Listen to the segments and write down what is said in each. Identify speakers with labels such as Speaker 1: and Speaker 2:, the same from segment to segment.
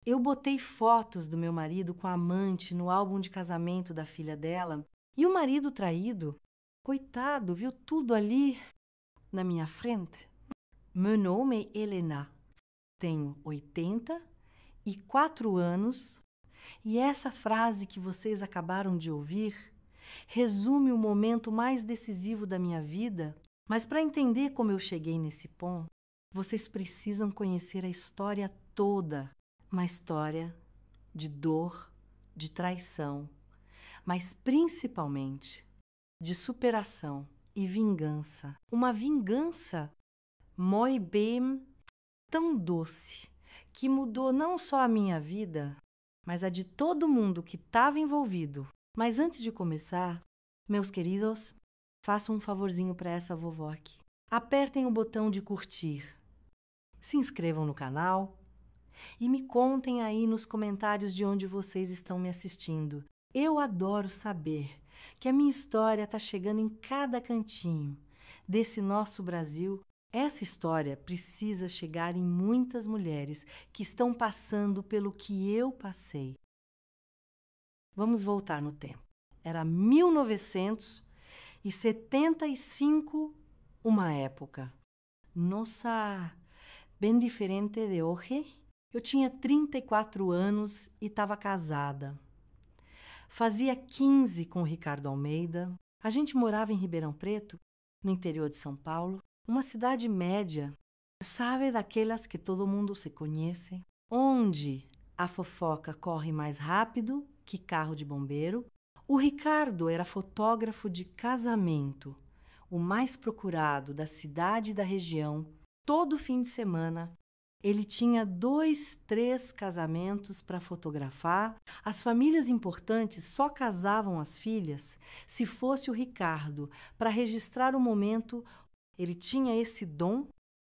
Speaker 1: Eu botei fotos do meu marido com a amante no álbum de casamento da filha dela e o marido traído, coitado, viu tudo ali na minha frente. Meu nome é Helena, tenho 84 anos e essa frase que vocês acabaram de ouvir resume o momento mais decisivo da minha vida, mas para entender como eu cheguei nesse ponto, vocês precisam conhecer a história toda. Uma história de dor, de traição, mas principalmente de superação e vingança. Uma vingança muito bem, tão doce, que mudou não só a minha vida, mas a de todo mundo que estava envolvido. Mas antes de começar, meus queridos, façam um favorzinho para essa vovó aqui. Apertem o botão de curtir, se inscrevam no canal e me contem aí nos comentários de onde vocês estão me assistindo. Eu adoro saber que a minha história está chegando em cada cantinho desse nosso Brasil. Essa história precisa chegar em muitas mulheres que estão passando pelo que eu passei. Vamos voltar no tempo. Era 1975, uma época. Nossa, bem diferente de hoje. Eu tinha 34 anos e estava casada. Fazia 15 com o Ricardo Almeida. A gente morava em Ribeirão Preto, no interior de São Paulo, uma cidade média, sabe, daquelas que todo mundo se conhece, onde a fofoca corre mais rápido que carro de bombeiro. O Ricardo era fotógrafo de casamento, o mais procurado da cidade e da região. Todo fim de semana, ele tinha 2, 3 casamentos para fotografar. As famílias importantes só casavam as filhas se fosse o Ricardo para registrar o momento. Ele tinha esse dom,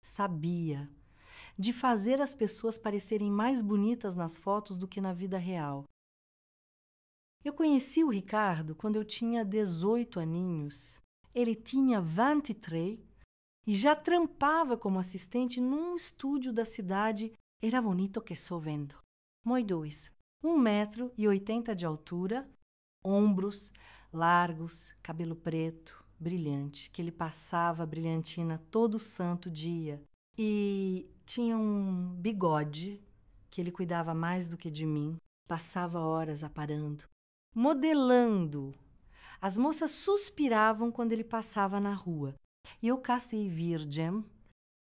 Speaker 1: sabia, de fazer as pessoas parecerem mais bonitas nas fotos do que na vida real. Eu conheci o Ricardo quando eu tinha 18 aninhos. Ele tinha 23 e já trampava como assistente num estúdio da cidade. Era bonito que só vendo. Moi dois, 1,80 m de altura, ombros largos, cabelo preto, brilhante, que ele passava brilhantina todo santo dia. E tinha um bigode que ele cuidava mais do que de mim. Passava horas aparando, modelando. As moças suspiravam quando ele passava na rua. E eu casi virgem,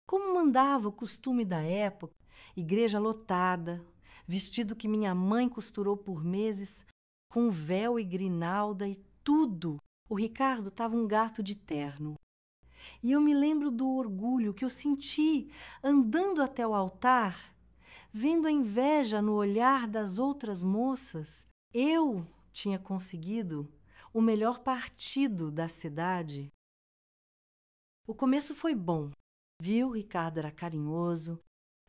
Speaker 1: como mandava o costume da época, igreja lotada, vestido que minha mãe costurou por meses, com véu e grinalda e tudo. O Ricardo estava um gato de terno. E eu me lembro do orgulho que eu senti andando até o altar, vendo a inveja no olhar das outras moças. Eu tinha conseguido o melhor partido da cidade. O começo foi bom, viu? Ricardo era carinhoso,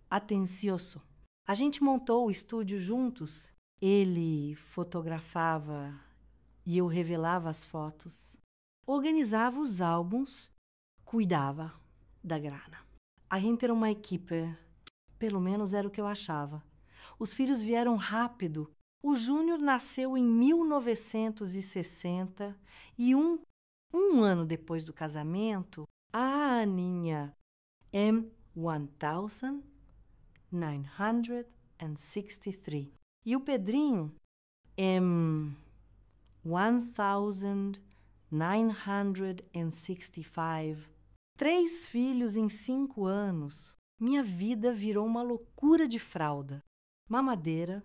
Speaker 1: atencioso. A gente montou o estúdio juntos. Ele fotografava e eu revelava as fotos. Organizava os álbuns, cuidava da grana. A gente era uma equipe, pelo menos era o que eu achava. Os filhos vieram rápido. O Júnior nasceu em 1960 e um ano depois do casamento, a Aninha, M1963. E o Pedrinho, M1965. 3 filhos em 5 anos. Minha vida virou uma loucura de fralda. Mamadeira,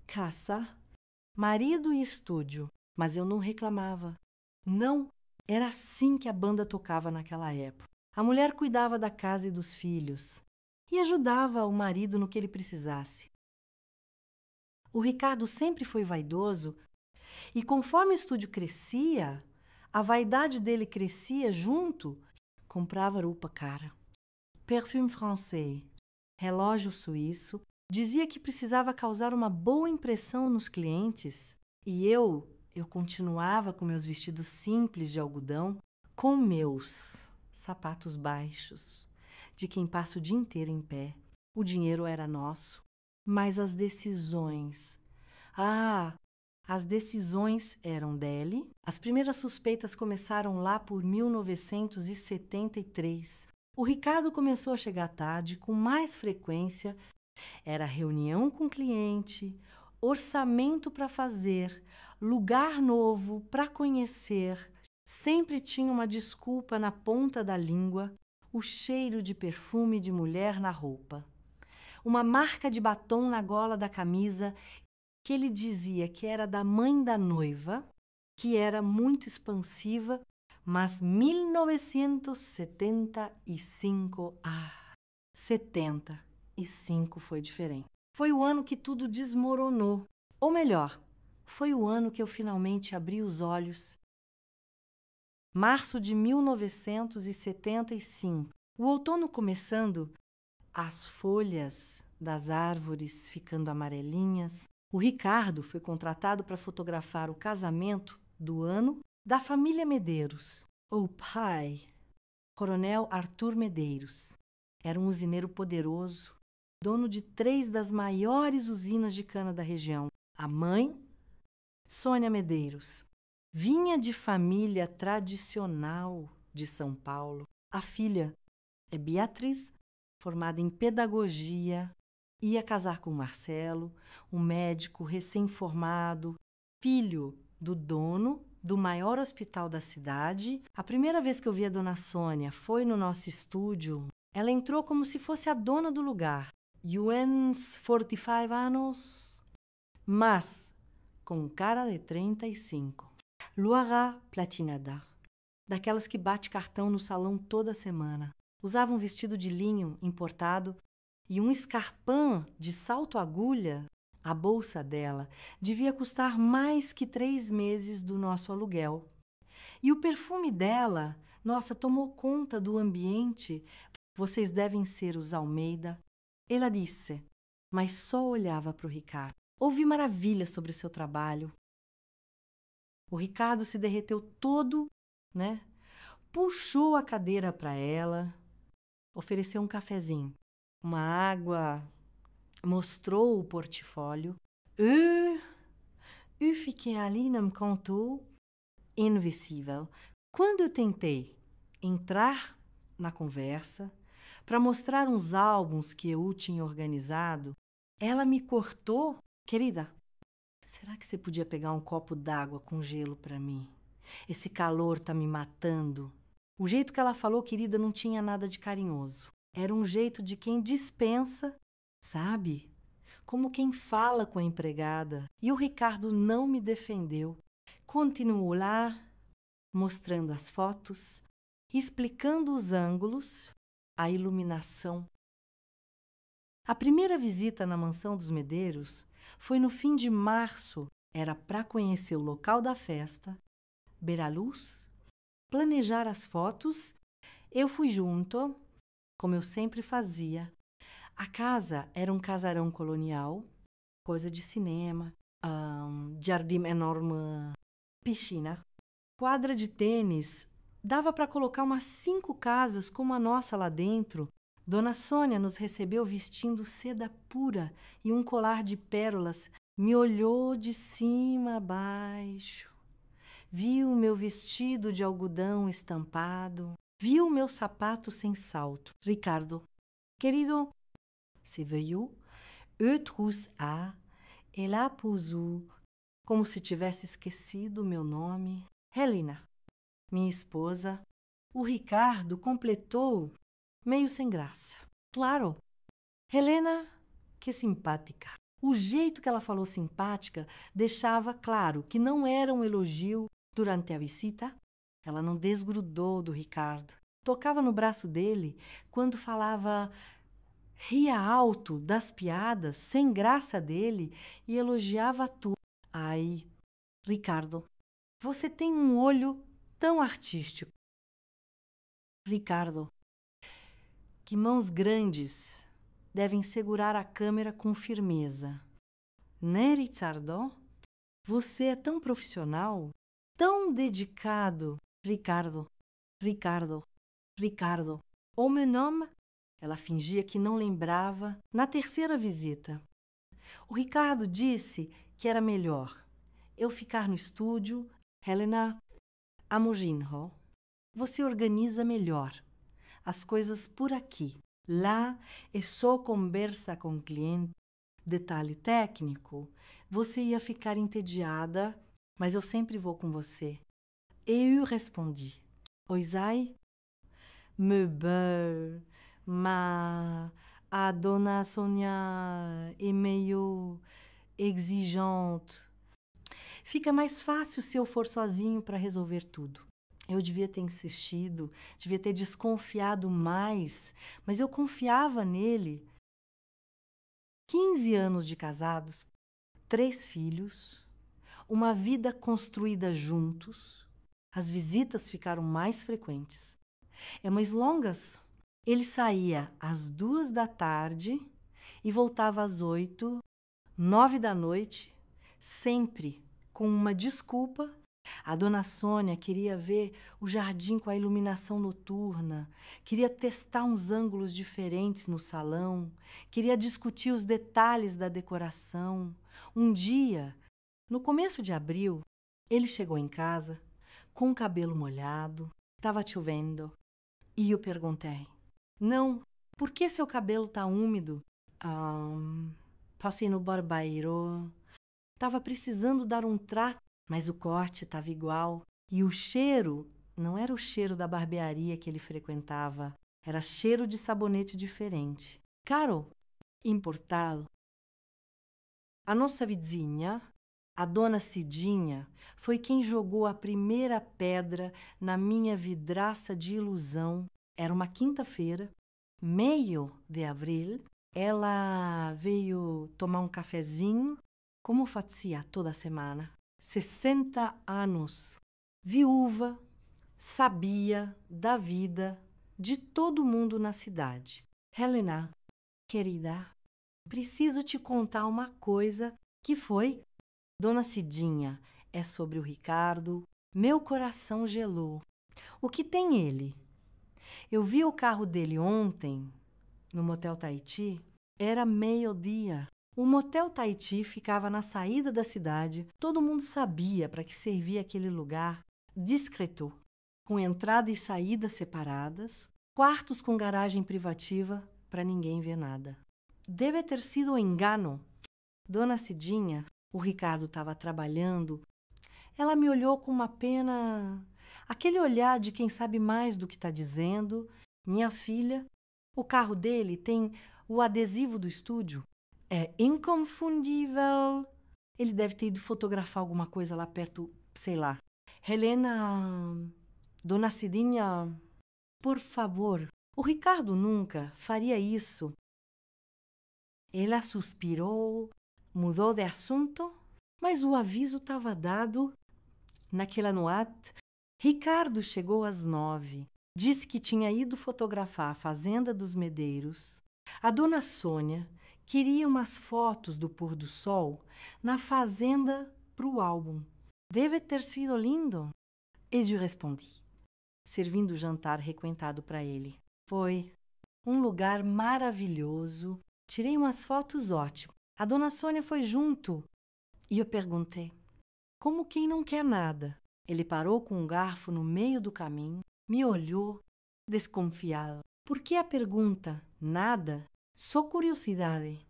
Speaker 1: caça, marido e estúdio. Mas eu não reclamava. Não, era assim que a banda tocava naquela época. A mulher cuidava da casa e dos filhos e ajudava o marido no que ele precisasse. O Ricardo sempre foi vaidoso e conforme o estúdio crescia, a vaidade dele crescia junto. Comprava roupa cara, perfume francês, relógio suíço, dizia que precisava causar uma boa impressão nos clientes. E eu continuava com meus vestidos simples de algodão, com meus sapatos baixos, de quem passa o dia inteiro em pé. O dinheiro era nosso. Mas as decisões... as decisões eram dele. As primeiras suspeitas começaram lá por 1973. O Ricardo começou a chegar tarde com mais frequência. Era reunião com cliente, orçamento para fazer, lugar novo para conhecer. Sempre tinha uma desculpa na ponta da língua, o cheiro de perfume de mulher na roupa. Uma marca de batom na gola da camisa que ele dizia que era da mãe da noiva, que era muito expansiva, mas 1975, 75 foi diferente. Foi o ano que tudo desmoronou. Ou melhor, foi o ano que eu finalmente abri os olhos. Março de 1975. O outono começando, as folhas das árvores ficando amarelinhas. O Ricardo foi contratado para fotografar o casamento do ano da família Medeiros. O pai, Coronel Arthur Medeiros, era um usineiro poderoso, dono de 3 das maiores usinas de cana da região. A mãe, Sônia Medeiros, vinha de família tradicional de São Paulo. A filha é Beatriz, formada em pedagogia, ia casar com Marcelo, um médico recém-formado, filho do dono do maior hospital da cidade. A primeira vez que eu vi a dona Sônia foi no nosso estúdio. Ela entrou como se fosse a dona do lugar. Uns 45 anos, mas com cara de 35. Loira platinada, daquelas que bate cartão no salão toda semana. Usava um vestido de linho importado e um escarpão de salto-agulha. A bolsa dela devia custar mais que 3 meses do nosso aluguel. E o perfume dela, nossa, tomou conta do ambiente. Vocês devem ser os Almeida. Ela disse, mas só olhava para o Ricardo. Ouvi maravilhas sobre o seu trabalho. O Ricardo se derreteu todo, né? Puxou a cadeira para ela, ofereceu um cafezinho, uma água, mostrou o portfólio. Eu fiquei ali num canto invisível. Quando eu tentei entrar na conversa para mostrar uns álbuns que eu tinha organizado, ela me cortou. Querida, será que você podia pegar um copo d'água com gelo para mim? Esse calor tá me matando. O jeito que ela falou, querida, não tinha nada de carinhoso. Era um jeito de quem dispensa, sabe? Como quem fala com a empregada. E o Ricardo não me defendeu. Continuou lá, mostrando as fotos, explicando os ângulos, a iluminação. A primeira visita na mansão dos Medeiros foi no fim de março. Era para conhecer o local da festa, ver a luz, planejar as fotos. Eu fui junto, como eu sempre fazia. A casa era um casarão colonial, coisa de cinema, jardim enorme, piscina, quadra de tênis. Dava para colocar umas 5 casas como a nossa lá dentro. Dona Sônia nos recebeu vestindo seda pura e um colar de pérolas. Me olhou de cima a baixo. Viu o meu vestido de algodão estampado. Viu o meu sapato sem salto. Ricardo, querido, c'est veilleux, eu trouxe a, ela posou, como se tivesse esquecido o meu nome. Helena, minha esposa. O Ricardo completou, meio sem graça. Claro, Helena, que simpática. O jeito que ela falou simpática deixava claro que não era um elogio. Durante a visita, ela não desgrudou do Ricardo. Tocava no braço dele quando falava, ria alto das piadas, sem graça dele e elogiava tudo. Ai, Ricardo, você tem um olho tão artístico. Ricardo, que mãos grandes devem segurar a câmera com firmeza. Né, Ricardo? Você é tão profissional, tão dedicado. Ricardo, Ricardo, Ricardo. O meu nome? Ela fingia que não lembrava. Na terceira visita, O Ricardo disse que era melhor eu ficar no estúdio. Helena, imagine-ho. Você organiza melhor as coisas por aqui. Lá é só conversa com o cliente. Detalhe técnico, você ia ficar entediada, mas eu sempre vou com você. E eu respondi, Oisai, me bem, mas a dona Sônia é meio exigente. Fica mais fácil se eu for sozinho para resolver tudo. Eu devia ter insistido, devia ter desconfiado mais, mas eu confiava nele. 15 anos de casados, 3 filhos, uma vida construída juntos. As visitas ficaram mais frequentes. Mais longas. Ele saía às 2 da tarde e voltava às 8, 9 da noite, sempre com uma desculpa. A dona Sônia queria ver o jardim com a iluminação noturna, queria testar uns ângulos diferentes no salão, queria discutir os detalhes da decoração. Um dia, no começo de abril, ele chegou em casa com o cabelo molhado, estava chovendo, e eu perguntei, não, por que seu cabelo está úmido? Passei no barbeiro, estava precisando dar um trato, mas o corte estava igual. E o cheiro não era o cheiro da barbearia que ele frequentava, era cheiro de sabonete diferente. Caro, importado. A nossa vizinha, a dona Cidinha, foi quem jogou a primeira pedra na minha vidraça de ilusão. Era uma quinta-feira, meio de abril. Ela veio tomar um cafezinho, como fazia toda semana. 60 anos, viúva, sabia da vida de todo mundo na cidade. Helena, querida, preciso te contar uma coisa. Que foi? Dona Cidinha, é sobre o Ricardo. Meu coração gelou. O que tem ele? Eu vi o carro dele ontem, no Motel Tahiti. Era meio-dia. O Motel Tahiti ficava na saída da cidade. Todo mundo sabia para que servia aquele lugar. Discreto, com entrada e saída separadas, quartos com garagem privativa para ninguém ver nada. Deve ter sido um engano. Dona Cidinha, o Ricardo estava trabalhando. Ela me olhou com uma pena, aquele olhar de quem sabe mais do que está dizendo. Minha filha, o carro dele tem o adesivo do estúdio. É inconfundível. Ele deve ter ido fotografar alguma coisa lá perto, sei lá. Helena, Dona Cidinha, por favor. O Ricardo nunca faria isso. Ela suspirou, mudou de assunto, mas o aviso estava dado. Naquela noite, Ricardo chegou às 9. Disse que tinha ido fotografar a Fazenda dos Medeiros. A dona Sônia queria umas fotos do pôr do sol na fazenda para o álbum. Deve ter sido lindo. E eu respondi, servindo o jantar requentado para ele. Foi um lugar maravilhoso. Tirei umas fotos ótimas. A dona Sônia foi junto. E eu perguntei, como quem não quer nada? Ele parou com um garfo no meio do caminho, me olhou, desconfiado. Por que a pergunta? Nada? Só curiosidade.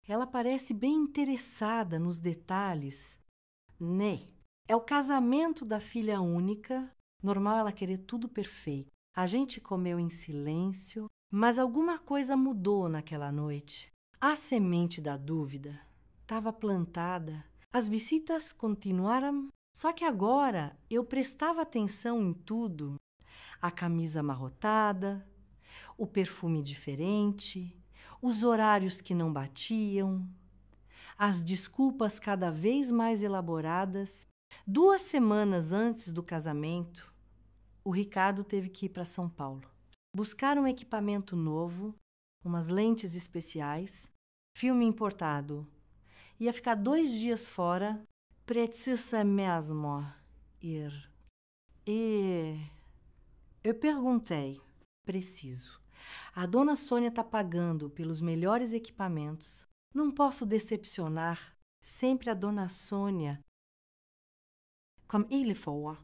Speaker 1: Ela parece bem interessada nos detalhes. Né? É o casamento da filha única. Normal ela querer tudo perfeito. A gente comeu em silêncio, mas alguma coisa mudou naquela noite. A semente da dúvida estava plantada. As visitas continuaram, só que agora eu prestava atenção em tudo. A camisa amarrotada, o perfume diferente, os horários que não batiam, as desculpas cada vez mais elaboradas. 2 semanas antes do casamento, o Ricardo teve que ir para São Paulo. Buscar um equipamento novo, umas lentes especiais, filme importado. Ia ficar 2 dias fora. Precisa mesmo ir. E eu perguntei, preciso. A dona Sônia está pagando pelos melhores equipamentos. Não posso decepcionar sempre a dona Sônia. Comme il faut.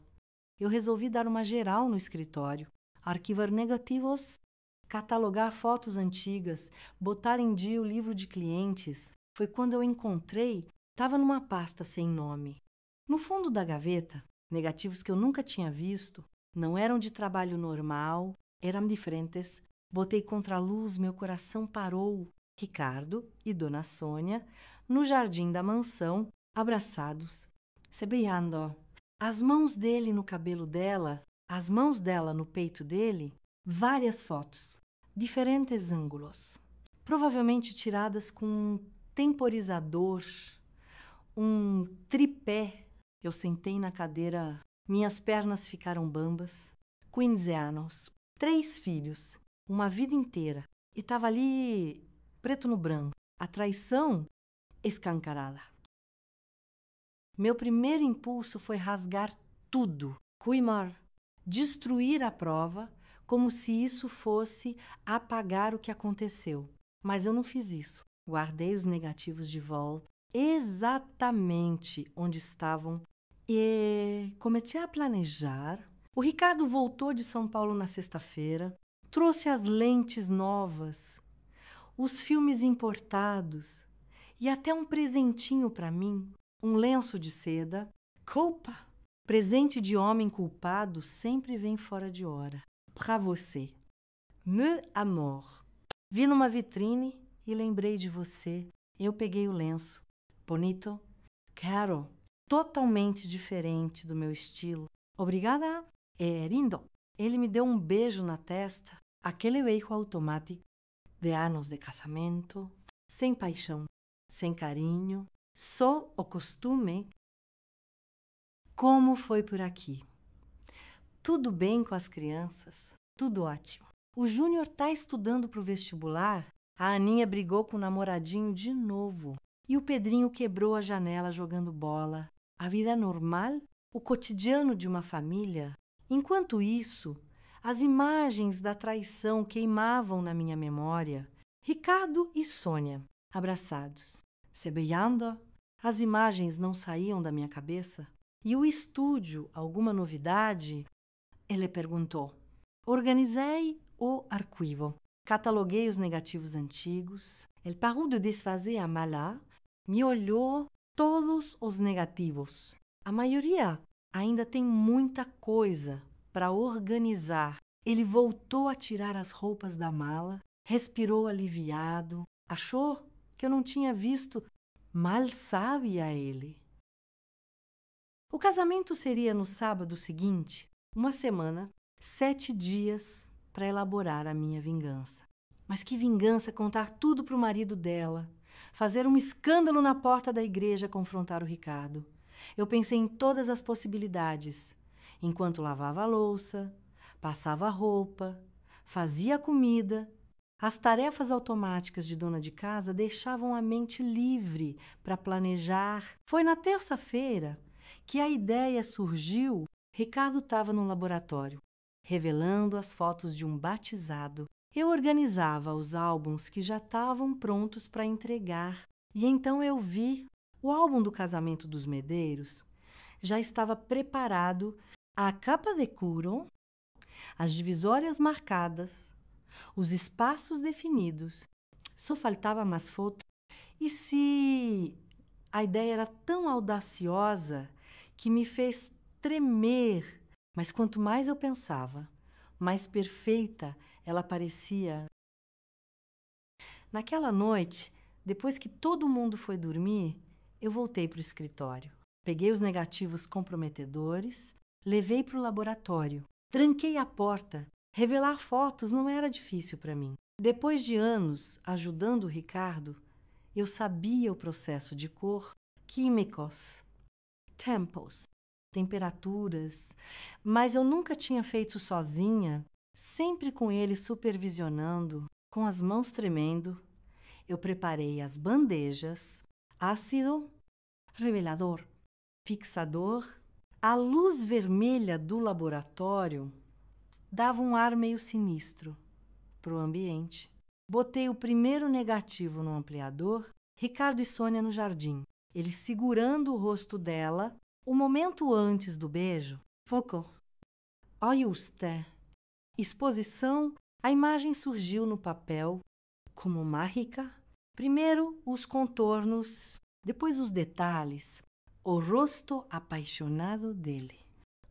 Speaker 1: Eu resolvi dar uma geral no escritório, arquivar negativos, catalogar fotos antigas, botar em dia o livro de clientes. Foi quando eu encontrei, estava numa pasta sem nome. No fundo da gaveta, negativos que eu nunca tinha visto, não eram de trabalho normal, eram diferentes. Botei contra a luz, meu coração parou. Ricardo e Dona Sônia, no jardim da mansão, abraçados, se beijando. As mãos dele no cabelo dela, as mãos dela no peito dele, várias fotos, diferentes ângulos, provavelmente tiradas com um temporizador, um tripé. Eu sentei na cadeira, minhas pernas ficaram bambas. 15 anos, 3 filhos, uma vida inteira. E estava ali, preto no branco, a traição escancarada. Meu primeiro impulso foi rasgar tudo, queimar, destruir a prova, como se isso fosse apagar o que aconteceu. Mas eu não fiz isso. Guardei os negativos de volta, exatamente onde estavam, e comecei a planejar. O Ricardo voltou de São Paulo na sexta-feira, trouxe as lentes novas, os filmes importados e até um presentinho para mim, um lenço de seda. Culpa! Presente de homem culpado sempre vem fora de hora. Pra você. Meu amor. Vi numa vitrine e lembrei de você. Eu peguei o lenço. Bonito? Caro. Totalmente diferente do meu estilo. Obrigada. É lindo. Ele me deu um beijo na testa. Aquele beijo automático de anos de casamento. Sem paixão. Sem carinho. Só o costume. Como foi por aqui? Tudo bem com as crianças? Tudo ótimo. O Júnior está estudando para o vestibular. A Aninha brigou com o namoradinho de novo. E o Pedrinho quebrou a janela jogando bola. A vida é normal? O cotidiano de uma família? Enquanto isso, as imagens da traição queimavam na minha memória. Ricardo e Sônia, abraçados, se beijando. As imagens não saíam da minha cabeça. E o estúdio, alguma novidade? Ele perguntou. Organizei o arquivo. Cataloguei os negativos antigos. Ele parou de desfazer a mala, me olhou todos os negativos. A maioria ainda tem muita coisa para organizar. Ele voltou a tirar as roupas da mala, respirou aliviado, achou que eu não tinha visto. Mal sabe a ele. O casamento seria no sábado seguinte, uma semana, 7 dias para elaborar a minha vingança. Mas que vingança contar tudo para o marido dela, fazer um escândalo na porta da igreja, confrontar o Ricardo. Eu pensei em todas as possibilidades, enquanto lavava a louça, passava a roupa, fazia a comida. As tarefas automáticas de dona de casa deixavam a mente livre para planejar. Foi na terça-feira que a ideia surgiu. Ricardo estava no laboratório, revelando as fotos de um batizado. Eu organizava os álbuns que já estavam prontos para entregar. E então eu vi o álbum do casamento dos Medeiros. Já estava preparado, a capa de couro, as divisórias marcadas, os espaços definidos. Só faltava mais fotos. E se a ideia era tão audaciosa que me fez tremer, mas quanto mais eu pensava, mais perfeita ela parecia. Naquela noite, depois que todo mundo foi dormir, eu voltei para o escritório. Peguei os negativos comprometedores, levei para o laboratório, tranquei a porta. Revelar fotos não era difícil para mim. Depois de anos ajudando o Ricardo, eu sabia o processo de cor, químicos, tempos, temperaturas, mas eu nunca tinha feito sozinha, sempre com ele supervisionando, com as mãos tremendo. Eu preparei as bandejas, ácido, revelador, fixador. A luz vermelha do laboratório dava um ar meio sinistro para o ambiente. Botei o primeiro negativo no ampliador Ricardo e Sônia no jardim. Ele segurando o rosto dela. O momento antes do beijo. Focou. Olha usted. Exposição. A imagem surgiu no papel como mágica. Primeiro os contornos, depois os detalhes. O rosto apaixonado dele.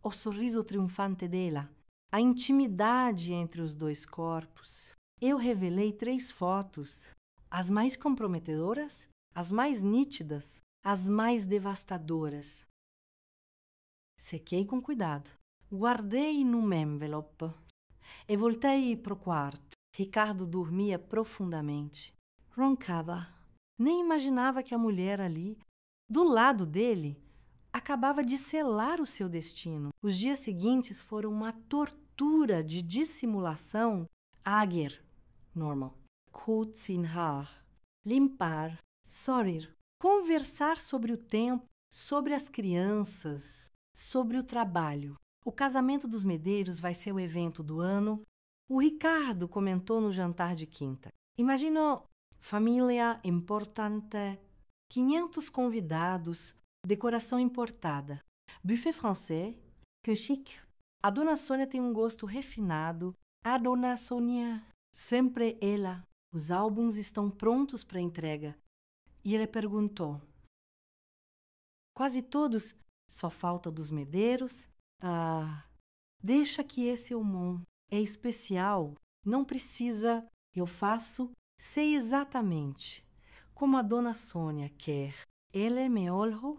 Speaker 1: O sorriso triunfante dela. A intimidade entre os dois corpos. Eu revelei 3 fotos. As mais comprometedoras, as mais nítidas, as mais devastadoras. Sequei com cuidado. Guardei num envelope e voltei pro quarto. Ricardo dormia profundamente. Roncava. Nem imaginava que a mulher ali, do lado dele, acabava de selar o seu destino. Os dias seguintes foram uma tortura de dissimulação. Ager, normal. Kutsinhar. Limpar. Sorrir. Conversar sobre o tempo, sobre as crianças, sobre o trabalho. O casamento dos Medeiros vai ser o evento do ano. O Ricardo comentou no jantar de quinta. Imagino família importante, 500 convidados, decoração importada. Buffet français, que chique. A dona Sônia tem um gosto refinado. A dona Sônia, sempre ela. Os álbuns estão prontos para entrega. E ele perguntou. Quase todos, só falta dos Medeiros. Ah, deixa que esse Aumont é especial. Não precisa, eu faço, sei exatamente como a dona Sônia quer. Ele me olhou,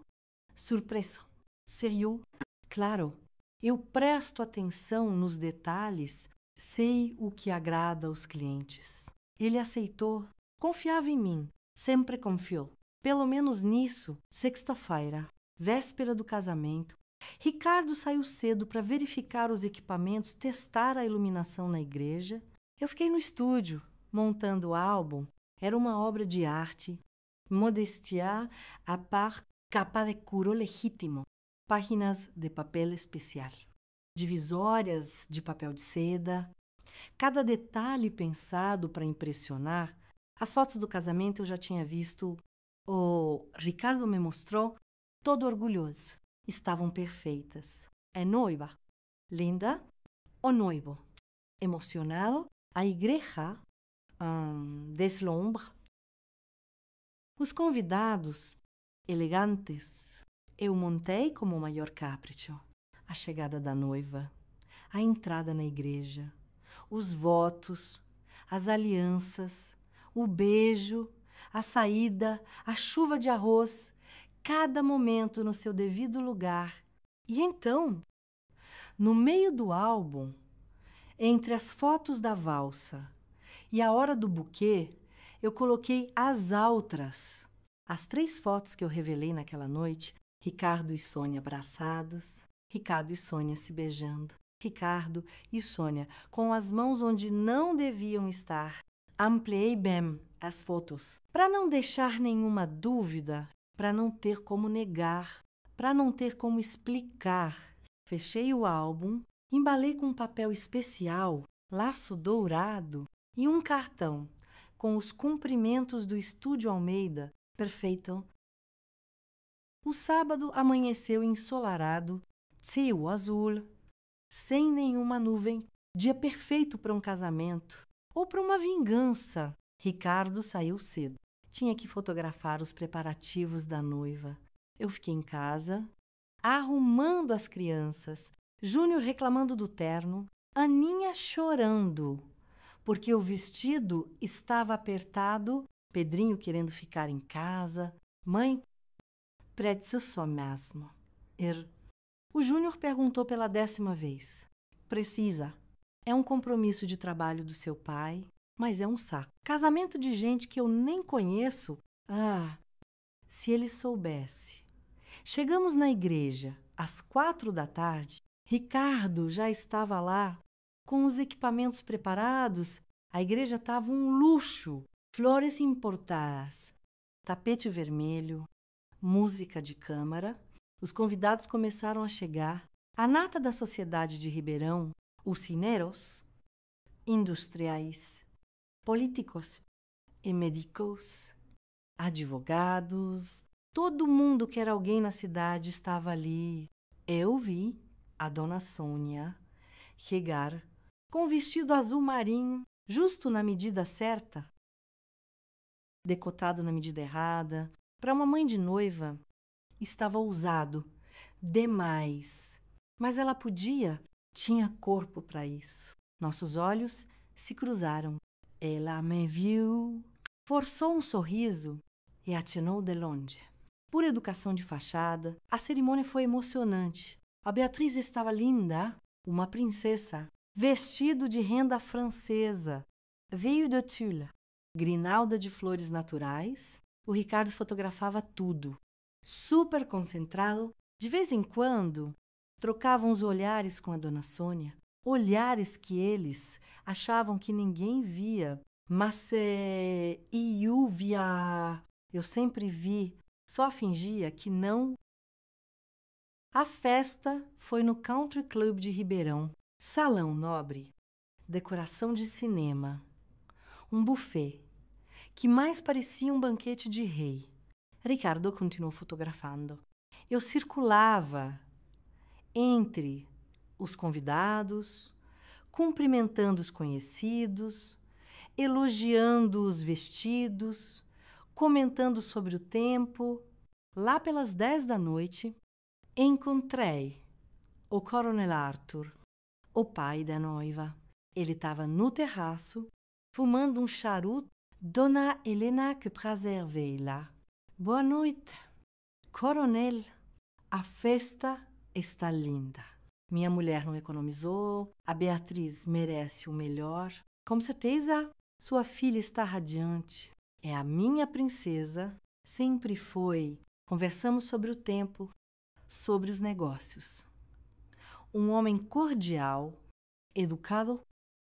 Speaker 1: surpreso. Sério? Claro, eu presto atenção nos detalhes, sei o que agrada aos clientes. Ele aceitou, confiava em mim, sempre confiou. Pelo menos nisso, sexta-feira, véspera do casamento, Ricardo saiu cedo para verificar os equipamentos, testar a iluminação na igreja. Eu fiquei no estúdio, montando o álbum. Era uma obra de arte. Modestia à part, capa de couro legítimo. Páginas de papel especial. Divisórias de papel de seda. Cada detalhe pensado para impressionar. As fotos do casamento eu já tinha visto. O Ricardo me mostrou, todo orgulhoso. Estavam perfeitas. É noiva. Linda. O noivo. Emocionado. A igreja deslumbra. Os convidados, elegantes, eu montei como o maior capricho. A chegada da noiva, a entrada na igreja, os votos, as alianças, o beijo, a saída, a chuva de arroz, cada momento no seu devido lugar. E então, no meio do álbum, entre as fotos da valsa e a hora do buquê, eu coloquei as outras. As 3 fotos que eu revelei naquela noite, Ricardo e Sônia abraçados, Ricardo e Sônia se beijando, Ricardo e Sônia com as mãos onde não deviam estar. Ampliei bem as fotos, para não deixar nenhuma dúvida, para não ter como negar, para não ter como explicar. Fechei o álbum, embalei com um papel especial, laço dourado e um cartão com os cumprimentos do Estúdio Almeida. Perfeito. O sábado amanheceu ensolarado, céu azul, sem nenhuma nuvem. Dia perfeito para um casamento ou para uma vingança. Ricardo saiu cedo. Tinha que fotografar os preparativos da noiva. Eu fiquei em casa, arrumando as crianças, Júnior reclamando do terno, Aninha chorando, porque o vestido estava apertado, Pedrinho querendo ficar em casa, mãe, preciso só mesmo. O Júnior perguntou pela 10ª vez. Precisa. É um compromisso de trabalho do seu pai, mas é um saco. Casamento de gente que eu nem conheço. Ah, se ele soubesse. Chegamos na igreja às 4 da tarde. Ricardo já estava lá com os equipamentos preparados. A igreja estava um luxo. Flores importadas, tapete vermelho, música de câmara. Os convidados começaram a chegar. A nata da sociedade de Ribeirão, usineiros, industriais, políticos e médicos. advogados, todo mundo que era alguém na cidade estava ali. Eu vi a dona Sônia chegar com um vestido azul marinho, justo na medida certa, decotado na medida errada. Para uma mãe de noiva, estava ousado demais. Mas ela podia, tinha corpo para isso. Nossos olhos se cruzaram. Ela me viu, forçou um sorriso e atinou de longe. Por educação de fachada, a cerimônia foi emocionante. A Beatriz estava linda, uma princesa, vestido de renda francesa, veio de Tulle, grinalda de flores naturais. O Ricardo fotografava tudo, super concentrado. De vez em quando, trocavam os olhares com a dona Sônia, olhares que eles achavam que ninguém via, mas eu via. Eu sempre vi, só fingia que não. A festa foi no Country Club de Ribeirão, salão nobre, decoração de cinema, um buffet, que mais parecia um banquete de rei. Ricardo continuou fotografando. Eu circulava entre os convidados, cumprimentando os conhecidos, elogiando os vestidos, comentando sobre o tempo. Lá pelas 10 da noite, encontrei o Coronel Arthur, o pai da noiva. Ele estava no terraço, fumando um charuto. Dona Helena, que prazer vê-la. Boa noite. Coronel, a festa está linda. Minha mulher não economizou, a Beatriz merece o melhor. Com certeza, sua filha está radiante. É a minha princesa, sempre foi. Conversamos sobre o tempo, sobre os negócios. Um homem cordial, educado,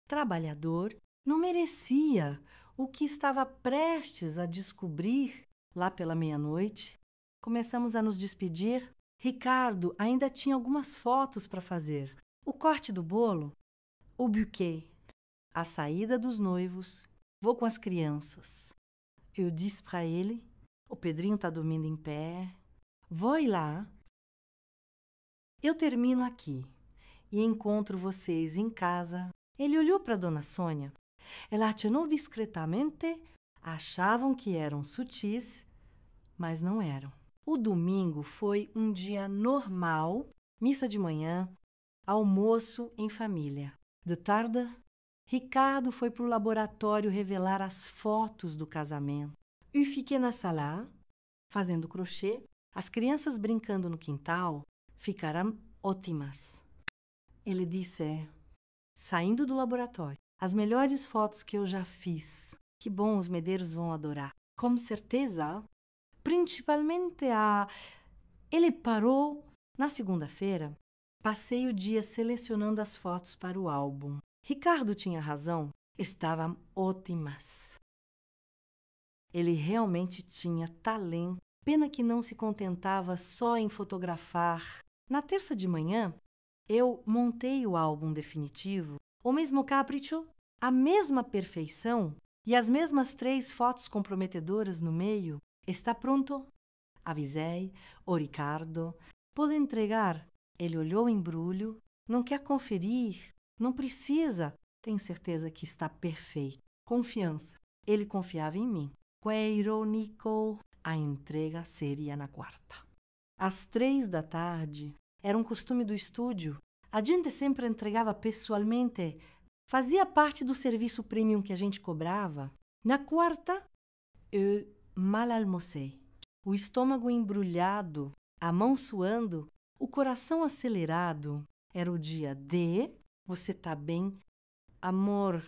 Speaker 1: trabalhador, não merecia o que estava prestes a descobrir lá pela meia-noite. Começamos a nos despedir. Ricardo ainda tinha algumas fotos para fazer. O corte do bolo, o buquê, a saída dos noivos. Vou com as crianças. Eu disse para ele, o Pedrinho está dormindo em pé. Vou ir lá. Eu termino aqui e encontro vocês em casa. Ele olhou para Dona Sônia. Ela atinou discretamente. Achavam que eram sutis, mas não eram. O domingo foi um dia normal, missa de manhã, almoço em família. De tarde, Ricardo foi para o laboratório revelar as fotos do casamento. Eu fiquei na sala, fazendo crochê. As crianças brincando no quintal ficaram ótimas. Ele disse, saindo do laboratório, as melhores fotos que eu já fiz. Que bom, os medeiros vão adorar. Com certeza, principalmente a... Ele parou na segunda-feira. Passei o dia selecionando as fotos para o álbum. Ricardo tinha razão, estavam ótimas. Ele realmente tinha talento. Pena que não se contentava só em fotografar. Na terça de manhã, eu montei o álbum definitivo, o mesmo capricho, a mesma perfeição e as mesmas 3 fotos comprometedoras no meio. Está pronto? Avisei o Ricardo. Pode entregar. Ele olhou o embrulho. Não quer conferir. Não precisa. Tenho certeza que está perfeito. Confiança. Ele confiava em mim. Que irônico. A entrega seria na quarta. Às 3 da tarde, era um costume do estúdio. A gente sempre entregava pessoalmente. Fazia parte do serviço premium que a gente cobrava. Na quarta, eu mal almocei. O estômago embrulhado, a mão suando, o coração acelerado. Era o dia D. Você tá bem? Amor.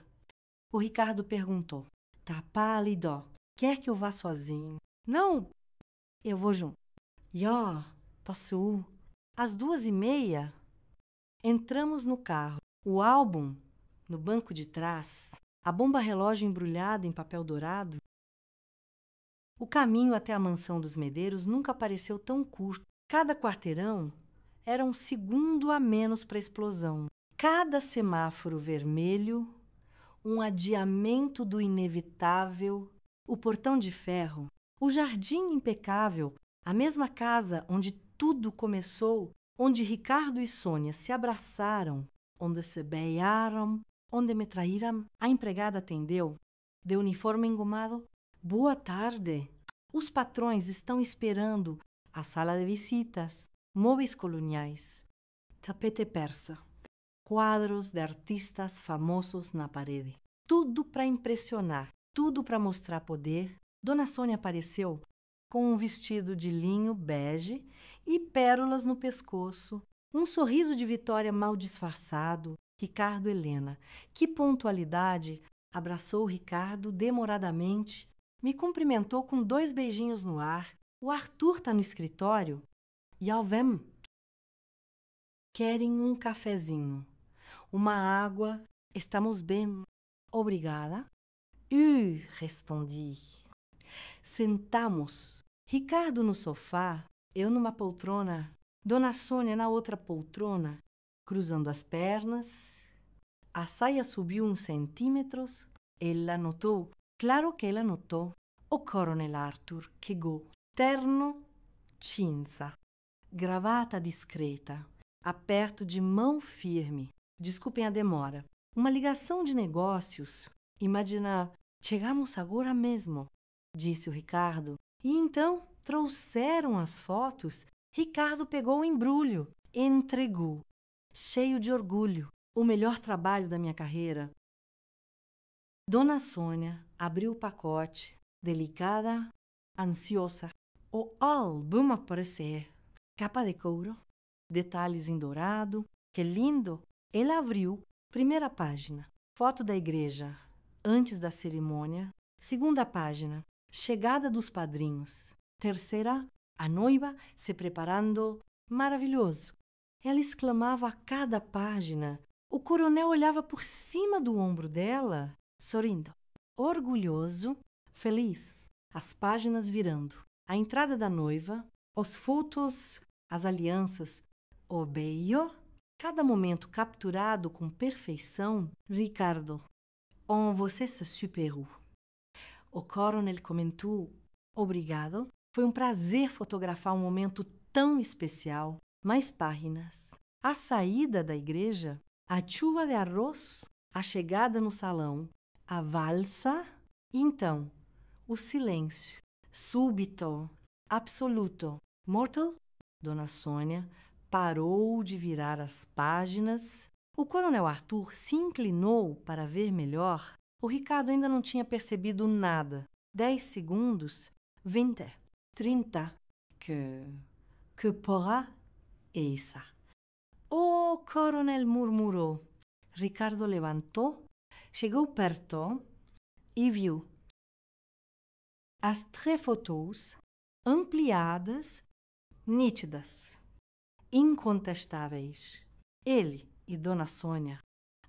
Speaker 1: O Ricardo perguntou. Tá pálido? Quer que eu vá sozinho? Não, eu vou junto. E ó, posso? Às 2h30, entramos no carro. O álbum no banco de trás, a bomba relógio embrulhada em papel dourado. O caminho até a mansão dos Medeiros nunca pareceu tão curto. Cada quarteirão era um segundo a menos para a explosão. Cada semáforo vermelho, um adiamento do inevitável. O portão de ferro, O jardim impecável, a mesma casa onde tudo começou, onde Ricardo e Sônia se abraçaram, onde se beijaram, onde me traíram. A empregada atendeu, de uniforme engomado. Boa tarde. Os patrões estão esperando a sala de visitas, móveis coloniais, tapete persa, quadros de artistas famosos na parede. Tudo para impressionar, tudo para mostrar poder. Dona Sônia apareceu com um vestido de linho bege e pérolas no pescoço, um sorriso de vitória mal disfarçado. Ricardo Helena, que pontualidade! Abraçou Ricardo demoradamente, me cumprimentou com 2 beijinhos no ar. O Arthur está no escritório? Ja vem. Querem um cafezinho, uma água? Estamos bem, obrigada. Respondi. Sentamos. Ricardo no sofá, eu numa poltrona, Dona Sônia na outra poltrona, cruzando as pernas. A saia subiu uns centímetros. Ela notou, claro que ela notou. O Coronel Arthur chegou, terno cinza, gravata discreta, aperto de mão firme. Desculpem a demora. Uma ligação de negócios. Imagina, chegamos agora mesmo, disse o Ricardo. E então trouxeram as fotos. Ricardo pegou o embrulho, entregou, cheio de orgulho. O melhor trabalho da minha carreira. Dona Sônia abriu o pacote, delicada, ansiosa. O álbum aparecer. Capa de couro, detalhes em dourado. Que lindo! Ela abriu. Primeira página. Foto da igreja, antes da cerimônia. Segunda página. Chegada dos padrinhos. Terceira, a noiva se preparando. Maravilhoso! Ela exclamava a cada página. O coronel olhava por cima do ombro dela, sorrindo, orgulhoso, feliz. As páginas virando. A entrada da noiva, os fotos, as alianças, o beijo, cada momento capturado com perfeição. Ricardo, você se superou. O coronel comentou, obrigado. Foi um prazer fotografar um momento tão especial. Mais páginas. A saída da igreja, a chuva de arroz, a chegada no salão, a valsa, e então, o silêncio, súbito, absoluto. Mortal, Dona Sônia parou de virar as páginas. O coronel Arthur se inclinou para ver melhor. O Ricardo ainda não tinha percebido nada. 10 segundos, 20, 30. Que porra é essa? O coronel murmurou. Ricardo levantou, chegou perto e viu as 3 fotos ampliadas, nítidas, incontestáveis. Ele e Dona Sônia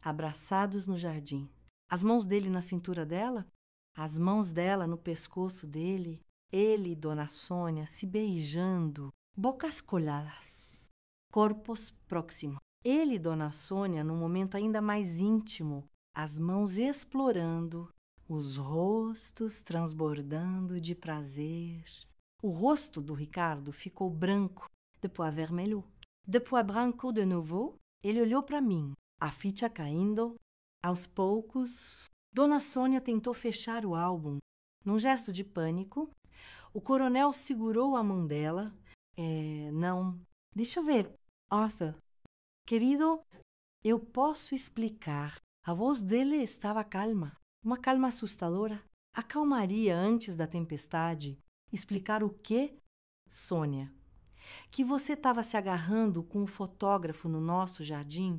Speaker 1: abraçados no jardim. As mãos dele na cintura dela, as mãos dela no pescoço dele. Ele e Dona Sônia se beijando, bocas coladas, corpos próximos. Ele e Dona Sônia num momento ainda mais íntimo, as mãos explorando, os rostos transbordando de prazer. O rosto do Ricardo ficou branco, depois avermelhou, depois branco de novo. Ele olhou para mim, a ficha caindo. Aos poucos, Dona Sônia tentou fechar o álbum. Num gesto de pânico, o coronel segurou a mão dela. Não, deixa eu ver, Arthur. Querido, eu posso explicar. A voz dele estava calma, uma calma assustadora. A calmaria antes da tempestade. Explicar o quê? Sônia, que você estava se agarrando com o fotógrafo no nosso jardim.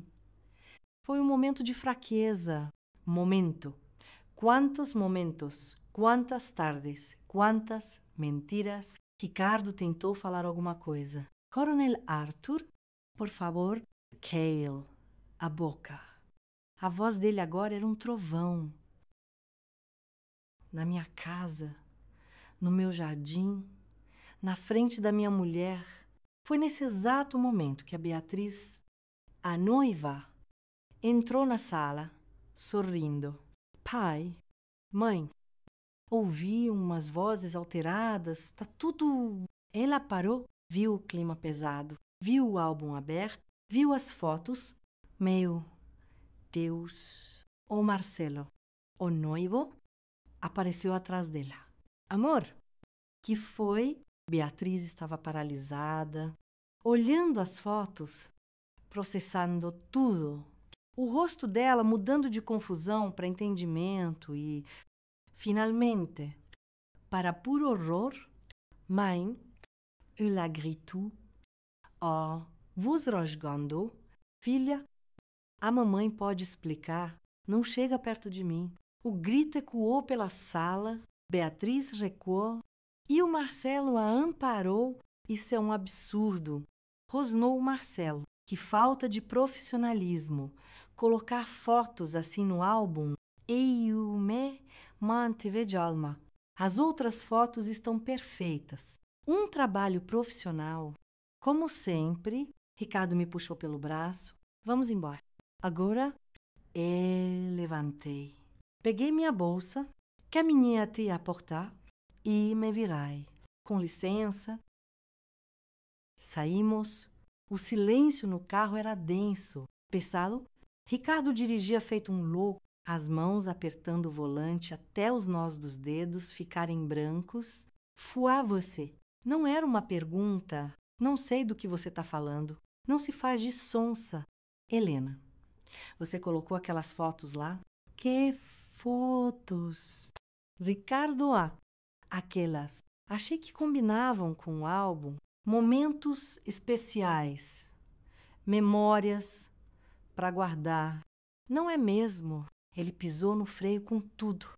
Speaker 1: Foi um momento de fraqueza. Momento. Quantos momentos, quantas tardes, quantas mentiras. Ricardo tentou falar alguma coisa. Coronel Arthur, por favor, Cale, a boca. A voz dele agora era um trovão. Na minha casa, no meu jardim, na frente da minha mulher. Foi nesse exato momento que a Beatriz, a noiva, entrou na sala, sorrindo. Pai, mãe, Ouvi umas vozes alteradas, tá tudo. Ela parou, viu o clima pesado, viu o álbum aberto, viu as fotos. Meu Deus! O Marcelo, o noivo, apareceu atrás dela. Amor, que foi? Beatriz estava paralisada, olhando as fotos, processando tudo. O rosto dela mudando de confusão para entendimento e, finalmente, para puro horror, mãe, ela gritou: Oh, vos rosgando, filha, a mamãe pode explicar, não chega perto de mim. O grito ecoou pela sala, Beatriz recuou e o Marcelo a amparou. Isso é um absurdo, rosnou o Marcelo. Que falta de profissionalismo. Colocar fotos assim no álbum. Eu me mantive de alma. As outras fotos estão perfeitas. Um trabalho profissional. Como sempre, Ricardo me puxou pelo braço. Vamos embora. Agora, levantei. Peguei minha bolsa, caminhei até a porta e me virei. Com licença. Saímos. O silêncio no carro era denso, pesado. Ricardo dirigia feito um louco, as mãos apertando o volante até os nós dos dedos ficarem brancos. Foi você. Não era uma pergunta. Não sei do que você está falando. Não se faz de sonsa. Helena, você colocou aquelas fotos lá? Que fotos? Ricardo aquelas. Achei que combinavam com o álbum. Momentos especiais, memórias para guardar. Não é mesmo? Ele pisou no freio com tudo.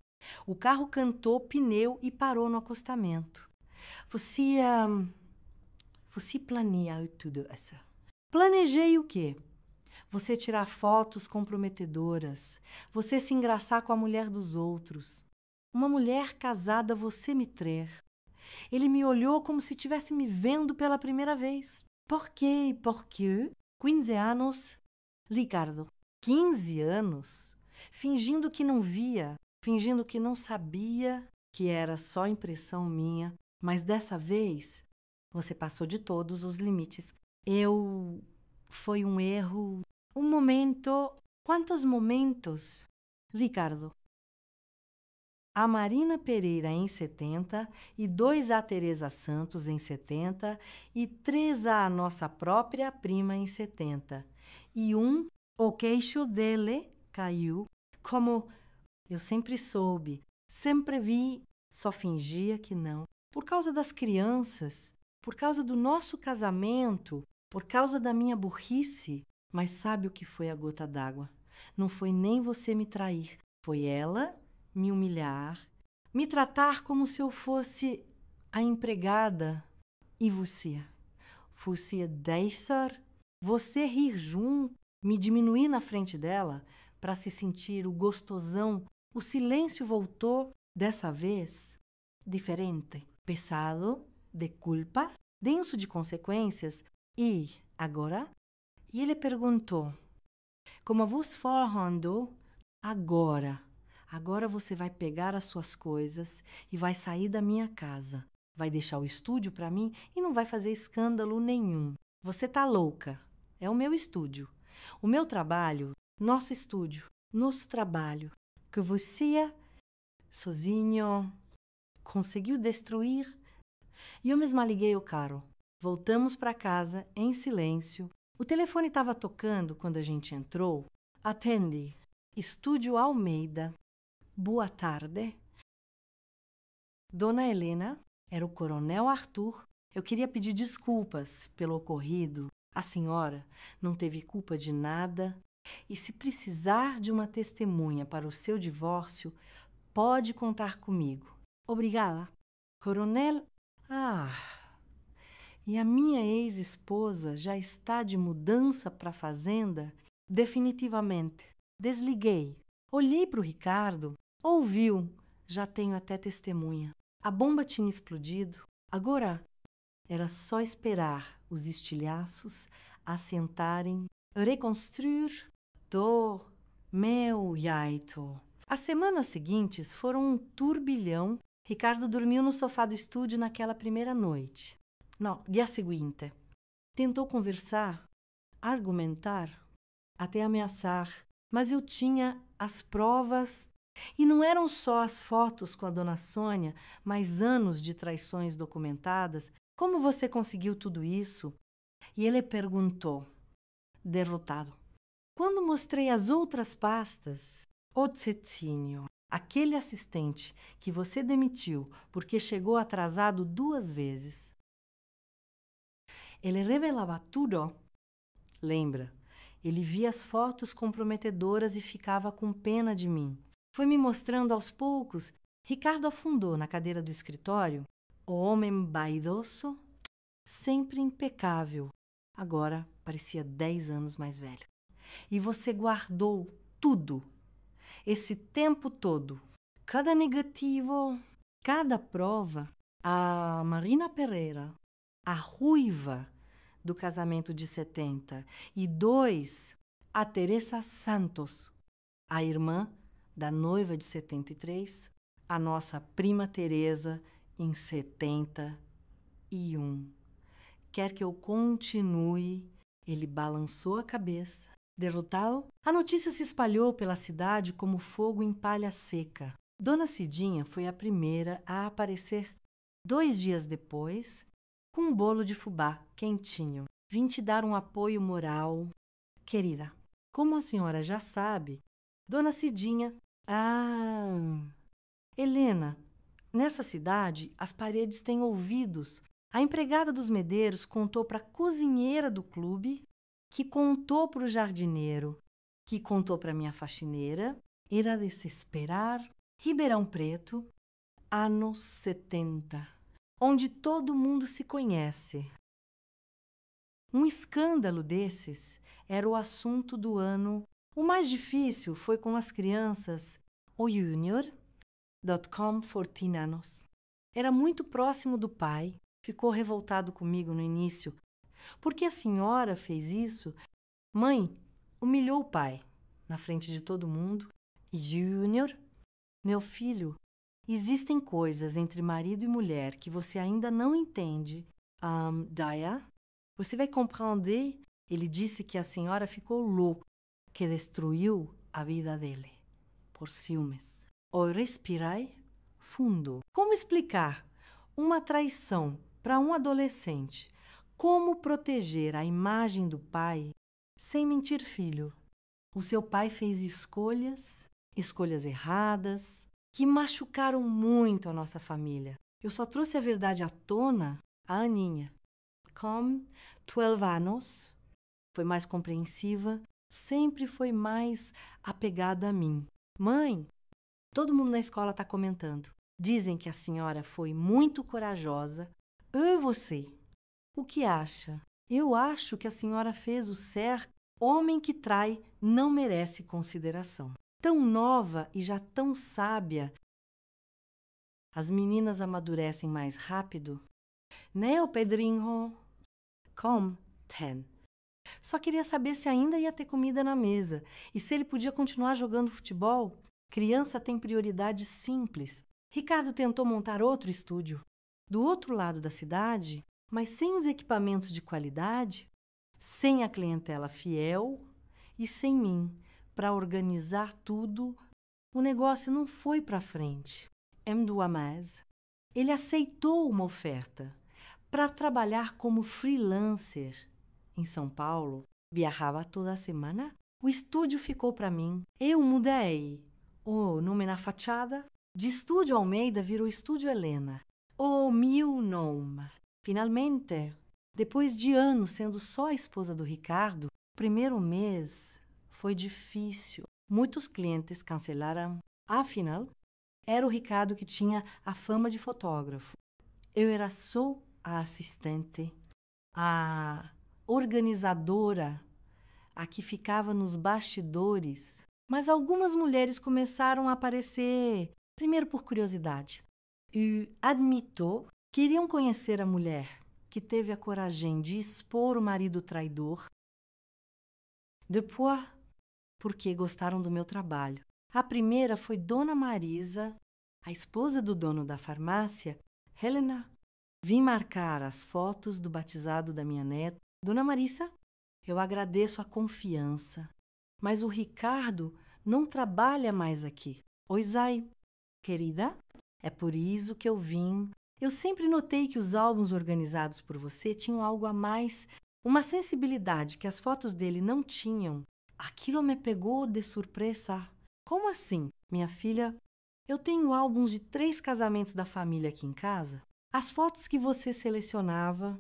Speaker 1: O carro cantou pneu e parou no acostamento. Você planejou tudo isso? Planejei o quê? Você tirar fotos comprometedoras, você se engraçar com a mulher dos outros. Uma mulher casada você me trair. Ele me olhou como se estivesse me vendo pela primeira vez. Por quê? Porque 15 anos, Ricardo, 15 anos, fingindo que não via, fingindo que não sabia, que era só impressão minha, mas dessa vez você passou de todos os limites. Foi um erro, um momento. Quantos momentos? Ricardo, a Marina Pereira em 70, e 2 a Teresa Santos em 70, e 3 a nossa própria prima em 70. E o queixo dele caiu, como eu sempre soube, sempre vi, só fingia que não. Por causa das crianças, por causa do nosso casamento, por causa da minha burrice. Mas sabe o que foi a gota d'água? Não foi nem você me trair, foi ela me humilhar, me tratar como se eu fosse a empregada. E você? Você deixar você rir junto, me diminuir na frente dela para se sentir o gostosão. O silêncio voltou, dessa vez, diferente, pesado, de culpa, denso de consequências. E agora? E ele perguntou: como vos falando agora? Agora você vai pegar as suas coisas e vai sair da minha casa. Vai deixar o estúdio para mim e não vai fazer escândalo nenhum. Você tá louca. É o meu estúdio. O meu trabalho, nosso estúdio, nosso trabalho. Que você, sozinho, conseguiu destruir. E eu mesma liguei o carro. Voltamos para casa em silêncio. O telefone estava tocando quando a gente entrou. Atende. Estúdio Almeida. Boa tarde. Dona Helena, era o Coronel Arthur. Eu queria pedir desculpas pelo ocorrido. A senhora não teve culpa de nada. E se precisar de uma testemunha para o seu divórcio, pode contar comigo. Obrigada. Coronel... E a minha ex-esposa já está de mudança para a fazenda? Definitivamente. Desliguei. Olhei para o Ricardo. Ouviu. Já tenho até testemunha. A bomba tinha explodido. Agora era só esperar os estilhaços assentarem. Reconstruir do meu jeito. As semanas seguintes foram um turbilhão. Ricardo dormiu no sofá do estúdio naquela primeira noite. Não, dia seguinte. Tentou conversar, argumentar, até ameaçar, mas eu tinha as provas. E não eram só as fotos com a dona Sônia, mas anos de traições documentadas. Como você conseguiu tudo isso? E ele perguntou, derrotado. Quando mostrei as outras pastas, o Cecinho, aquele assistente que você demitiu porque chegou atrasado 2 vezes. Ele revelava tudo. Lembra? Ele via as fotos comprometedoras e ficava com pena de mim. Foi me mostrando aos poucos. Ricardo afundou na cadeira do escritório. O homem vaidoso, sempre impecável. Agora parecia 10 anos mais velho. E você guardou tudo. Esse tempo todo. Cada negativo, cada prova. A Marina Pereira, a ruiva do casamento de 70. E 2, a Teresa Santos, a irmã da noiva de 73, a nossa prima Teresa em 71. Quer que eu continue? Ele balançou a cabeça. Derrotado, a notícia se espalhou pela cidade como fogo em palha seca. Dona Cidinha foi a primeira a aparecer 2 dias depois, com um bolo de fubá quentinho. Vim te dar um apoio moral. Querida, como a senhora já sabe, Dona Cidinha... Helena, nessa cidade as paredes têm ouvidos. A empregada dos Medeiros contou para a cozinheira do clube, que contou para o jardineiro, que contou para minha faxineira. Era de se esperar. Ribeirão Preto, anos 70, onde todo mundo se conhece. Um escândalo desses era o assunto do ano. O mais difícil foi com as crianças. O Júnior, .com 14 anos. Era muito próximo do pai. Ficou revoltado comigo no início. Por que a senhora fez isso? Mãe, humilhou o pai na frente de todo mundo. Júnior, meu filho, existem coisas entre marido e mulher que você ainda não entende. Daya, você vai compreender? Ele disse que a senhora ficou louca, que destruiu a vida dele por ciúmes. Ou respirai fundo. Como explicar uma traição para um adolescente? Como proteger a imagem do pai sem mentir, filho? O seu pai fez escolhas erradas, que machucaram muito a nossa família. Eu só trouxe a verdade à tona a Aninha. Com 12 anos, foi mais compreensiva, sempre foi mais apegada a mim. Mãe, todo mundo na escola está comentando. Dizem que a senhora foi muito corajosa. Eu e você, o que acha? Eu acho que a senhora fez o certo. Homem que trai não merece consideração. Tão nova e já tão sábia. As meninas amadurecem mais rápido. Né, ô Pedrinho? Com 10. Só queria saber se ainda ia ter comida na mesa e se ele podia continuar jogando futebol. Criança tem prioridades simples. Ricardo tentou montar outro estúdio do outro lado da cidade, mas sem os equipamentos de qualidade, sem a clientela fiel e sem mim para organizar tudo. O negócio não foi para frente. M2 ele aceitou uma oferta para trabalhar como freelancer em São Paulo. Viajava toda semana. O estúdio ficou para mim. Eu mudei o nome na fachada. De Estúdio Almeida virou Estúdio Helena. O meu nome. Finalmente, depois de anos sendo só a esposa do Ricardo, o primeiro mês foi difícil. Muitos clientes cancelaram. Afinal, era o Ricardo que tinha a fama de fotógrafo. Eu era só a assistente, a organizadora, a que ficava nos bastidores. Mas algumas mulheres começaram a aparecer, primeiro por curiosidade. E admitou, queriam conhecer a mulher que teve a coragem de expor o marido traidor. Depois, porque gostaram do meu trabalho. A primeira foi Dona Marisa, a esposa do dono da farmácia, Helena. Vim marcar as fotos do batizado da minha neta. Dona Marisa, eu agradeço a confiança, mas o Ricardo não trabalha mais aqui. Oi, Zay. Querida, é por isso que eu vim. Eu sempre notei que os álbuns organizados por você tinham algo a mais, uma sensibilidade que as fotos dele não tinham. Aquilo me pegou de surpresa. Como assim? Minha filha, eu tenho álbuns de 3 casamentos da família aqui em casa. As fotos que você selecionava,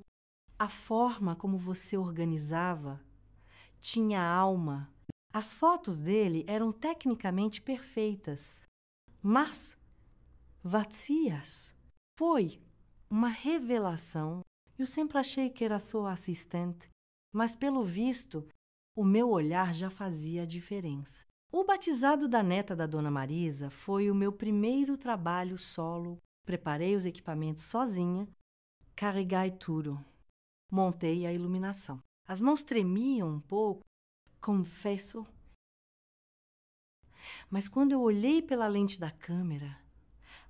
Speaker 1: a forma como você organizava, tinha alma. As fotos dele eram tecnicamente perfeitas, mas vazias. Foi uma revelação. Eu sempre achei que era só assistente, mas pelo visto, o meu olhar já fazia a diferença. O batizado da neta da Dona Marisa foi o meu primeiro trabalho solo. Preparei os equipamentos sozinha, carreguei tudo, montei a iluminação. As mãos tremiam um pouco, confesso, mas quando eu olhei pela lente da câmera,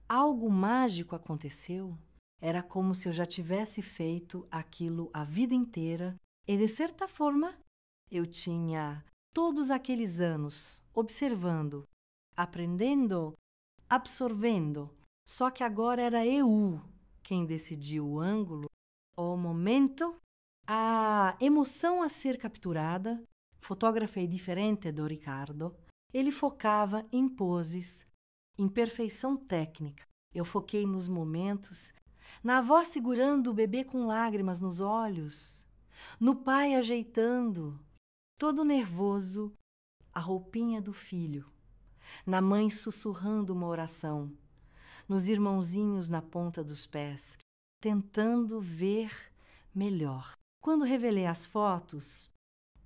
Speaker 1: algo mágico aconteceu. Era como se eu já tivesse feito aquilo a vida inteira e, de certa forma, eu tinha todos aqueles anos observando, aprendendo, absorvendo. Só que agora era eu quem decidia o ângulo, o momento, a emoção a ser capturada. Fotografei diferente do Ricardo. Ele focava em poses, em perfeição técnica. Eu foquei nos momentos, na avó segurando o bebê com lágrimas nos olhos, no pai ajeitando, todo nervoso, a roupinha do filho, na mãe sussurrando uma oração, nos irmãozinhos na ponta dos pés, tentando ver melhor. Quando revelei as fotos,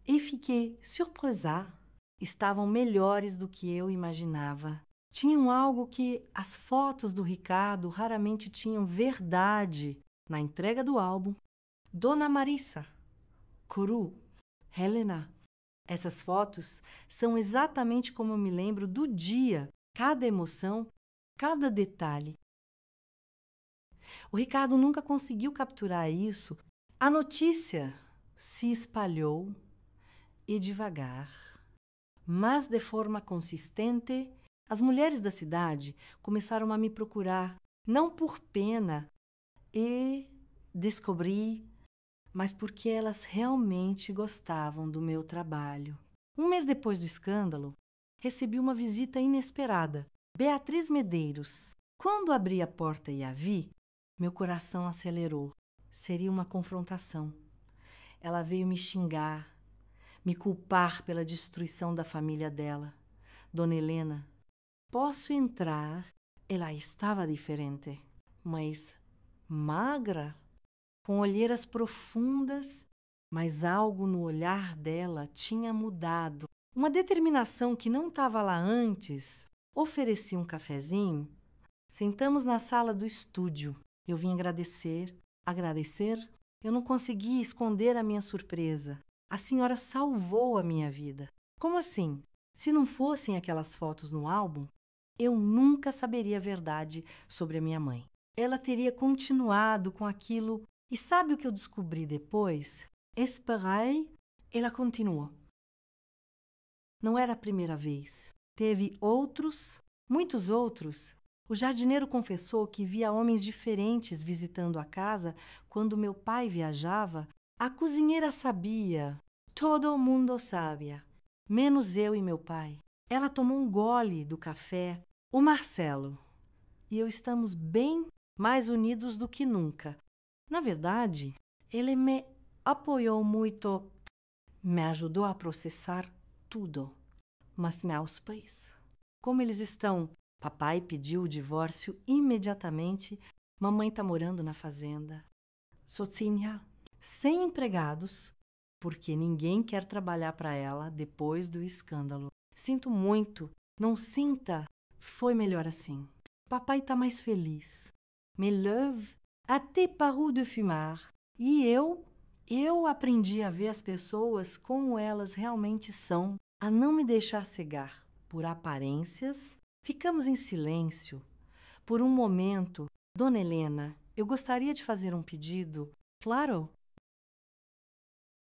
Speaker 1: e fiquei surpresa, estavam melhores do que eu imaginava. Tinham algo que as fotos do Ricardo raramente tinham: verdade. Na entrega do álbum, Dona Marisa, Curu, Helena. Essas fotos são exatamente como eu me lembro do dia, cada emoção, cada detalhe. O Ricardo nunca conseguiu capturar isso. A notícia se espalhou e devagar, mas de forma consistente. As mulheres da cidade começaram a me procurar, não por pena, e descobri, mas porque elas realmente gostavam do meu trabalho. Um mês depois do escândalo, recebi uma visita inesperada. Beatriz Medeiros. Quando abri a porta e a vi, meu coração acelerou. Seria uma confrontação. Ela veio me xingar, me culpar pela destruição da família dela. Dona Helena, posso entrar? Ela estava diferente, mas magra, com olheiras profundas, mas algo no olhar dela tinha mudado. Uma determinação que não estava lá antes. Ofereci um cafezinho. Sentamos na sala do estúdio. Eu vim agradecer. Agradecer? Eu não consegui esconder a minha surpresa. A senhora salvou a minha vida. Como assim? Se não fossem aquelas fotos no álbum, eu nunca saberia a verdade sobre a minha mãe. Ela teria continuado com aquilo. E sabe o que eu descobri depois? Esperei, ela continuou. Não era a primeira vez. Teve outros, muitos outros. O jardineiro confessou que via homens diferentes visitando a casa quando meu pai viajava. A cozinheira sabia. Todo mundo sabia, menos eu e meu pai. Ela tomou um gole do café. O Marcelo e eu estamos bem mais unidos do que nunca. Na verdade, ele me apoiou muito, me ajudou a processar tudo. Mas meus pais, como eles estão? Papai pediu o divórcio imediatamente. Mamãe está morando na fazenda. Sozinha, sem empregados, porque ninguém quer trabalhar para ela depois do escândalo. Sinto muito. Não sinta. Foi melhor assim. Papai está mais feliz. Mes lèvres até parou de fumar. E eu aprendi a ver as pessoas como elas realmente são, a não me deixar cegar por aparências. Ficamos em silêncio. Por um momento, Dona Helena, eu gostaria de fazer um pedido. Claro.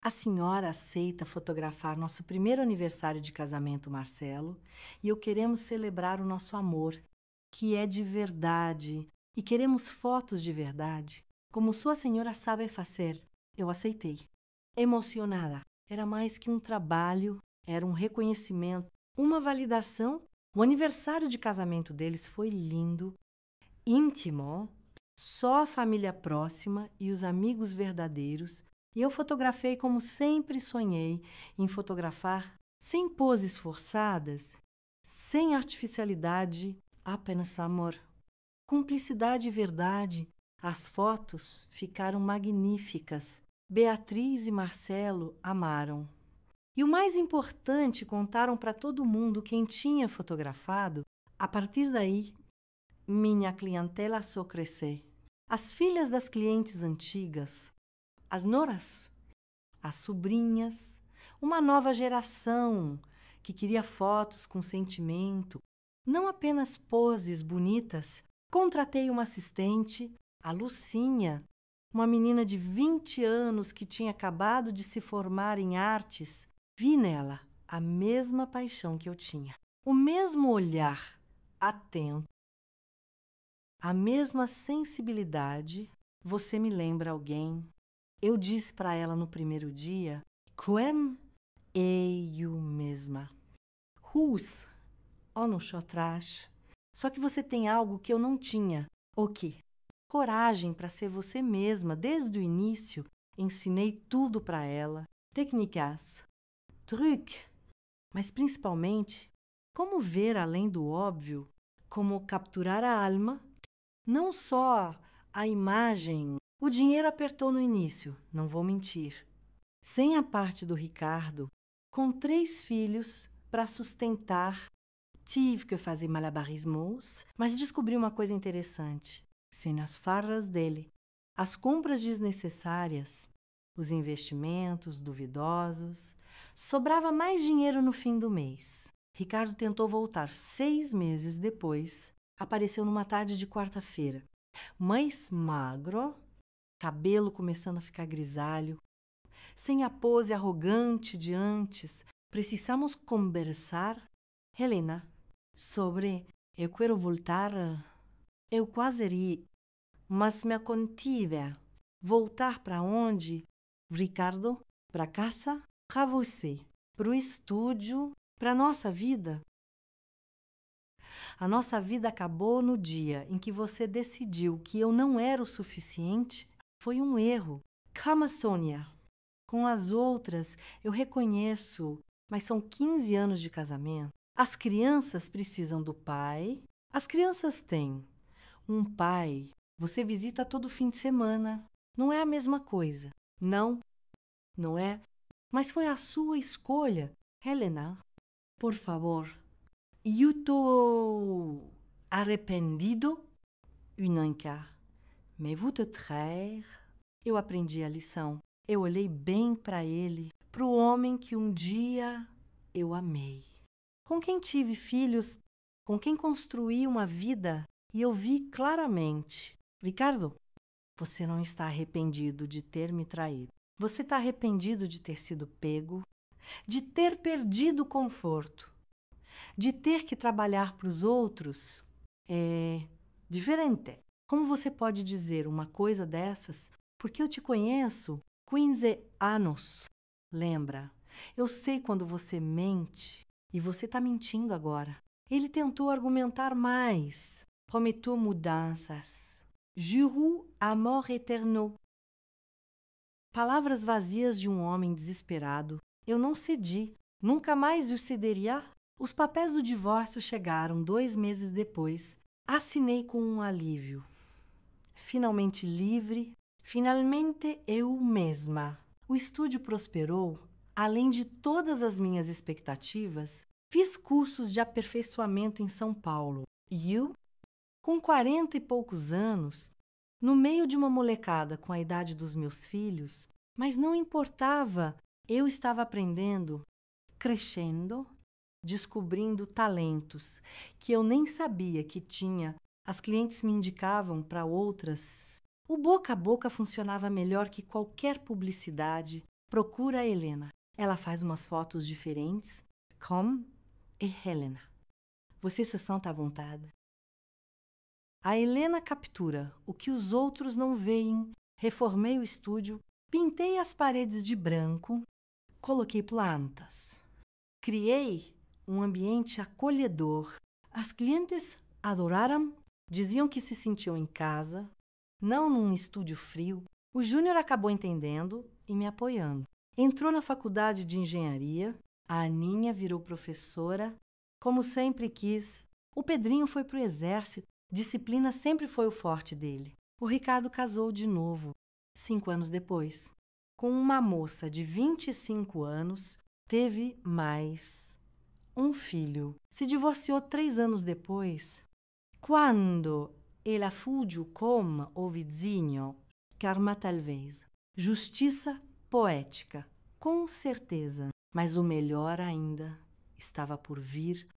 Speaker 1: A senhora aceita fotografar nosso primeiro aniversário de casamento, Marcelo, e eu queremos celebrar o nosso amor, que é de verdade, e queremos fotos de verdade, como sua senhora sabe fazer. Eu aceitei. Emocionada. Era mais que um trabalho, era um reconhecimento, uma validação. O aniversário de casamento deles foi lindo, íntimo, só a família próxima e os amigos verdadeiros. E eu fotografei como sempre sonhei em fotografar, sem poses forçadas, sem artificialidade, apenas amor. Cumplicidade e verdade. As fotos ficaram magníficas. Beatriz e Marcelo amaram. E o mais importante, contaram para todo mundo quem tinha fotografado. A partir daí, minha clientela só cresceu. As filhas das clientes antigas, as noras, as sobrinhas, uma nova geração que queria fotos com sentimento, não apenas poses bonitas. Contratei uma assistente, a Lucinha, uma menina de 20 anos que tinha acabado de se formar em artes. Vi nela a mesma paixão que eu tinha, o mesmo olhar atento, a mesma sensibilidade. Você me lembra alguém? Eu disse para ela no primeiro dia, Quem é eu mesma? Rus, no atrás. Só que você tem algo que eu não tinha. O quê? Coragem para ser você mesma. Desde o início, ensinei tudo para ela. Técnicas, truque, mas principalmente, como ver além do óbvio, como capturar a alma, não só a imagem. O dinheiro apertou no início, não vou mentir. Sem a parte do Ricardo, com 3 filhos para sustentar, tive que fazer malabarismos, mas descobri uma coisa interessante. Sem as farras dele, as compras desnecessárias, os investimentos duvidosos, sobrava mais dinheiro no fim do mês. Ricardo tentou voltar 6 meses depois. Apareceu numa tarde de quarta-feira, mais magro, cabelo começando a ficar grisalho, sem a pose arrogante de antes. Precisamos conversar, Helena, sobre eu quero voltar. Eu quase ri, mas me contive. Voltar para onde? Ricardo, para casa, para você, para o estúdio, para nossa vida. A nossa vida acabou no dia em que você decidiu que eu não era o suficiente. Foi um erro. Calma, Sônia. Com as outras, eu reconheço, mas são 15 anos de casamento. As crianças precisam do pai. As crianças têm um pai. Você visita todo fim de semana. Não é a mesma coisa. Não, não é. Mas foi a sua escolha. Helena, por favor. Eu estou arrependido? Nunca. Mais vous te traire? Eu aprendi a lição. Eu olhei bem para ele, para o homem que um dia eu amei. Com quem tive filhos, com quem construí uma vida, e eu vi claramente. Ricardo, você não está arrependido de ter me traído. Você está arrependido de ter sido pego, de ter perdido o conforto, de ter que trabalhar para os outros. É diferente. Como você pode dizer uma coisa dessas? Porque eu te conheço 15 anos. Lembra? Eu sei quando você mente e você está mentindo agora. Ele tentou argumentar mais. Prometeu mudanças. Juro amor eterno. Palavras vazias de um homem desesperado. Eu não cedi. Nunca mais eu cederia. Os papéis do divórcio chegaram 2 meses depois. Assinei com um alívio. Finalmente livre, finalmente eu mesma. O estúdio prosperou, além de todas as minhas expectativas. Fiz cursos de aperfeiçoamento em São Paulo. E eu, com 40 e poucos anos, no meio de uma molecada com a idade dos meus filhos, mas não importava, eu estava aprendendo, crescendo, descobrindo talentos que eu nem sabia que tinha. As clientes me indicavam para outras. O boca a boca funcionava melhor que qualquer publicidade. Procura a Helena. Ela faz umas fotos diferentes. Comme e Helena. Você se sente à vontade. A Helena captura o que os outros não veem. Reformei o estúdio, pintei as paredes de branco, coloquei plantas. Criei um ambiente acolhedor. As clientes adoraram, diziam que se sentiam em casa, não num estúdio frio. O Júnior acabou entendendo e me apoiando. Entrou na faculdade de engenharia, a Aninha virou professora, como sempre quis. O Pedrinho foi para o exército, disciplina sempre foi o forte dele. O Ricardo casou de novo, 5 anos depois. Com uma moça de 25 anos, teve mais um filho. Se divorciou 3 anos depois. Quando ela fugiu com o vizinho, karma talvez. Justiça poética, com certeza. Mas o melhor ainda estava por vir.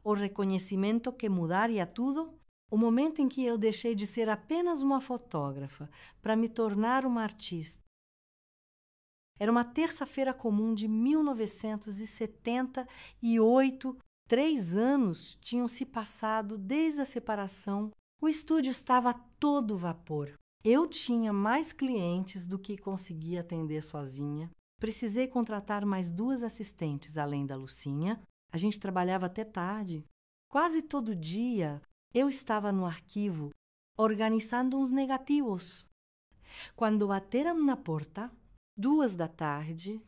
Speaker 1: O reconhecimento que mudaria tudo. O momento em que eu deixei de ser apenas uma fotógrafa para me tornar uma artista. Era uma terça-feira comum de 1978. 3 anos tinham se passado desde a separação. O estúdio estava a todo vapor. Eu tinha mais clientes do que conseguia atender sozinha. Precisei contratar mais 2 assistentes, além da Lucinha. A gente trabalhava até tarde. Quase todo dia eu estava no arquivo, organizando uns negativos. Quando bateram na porta, 2 da tarde,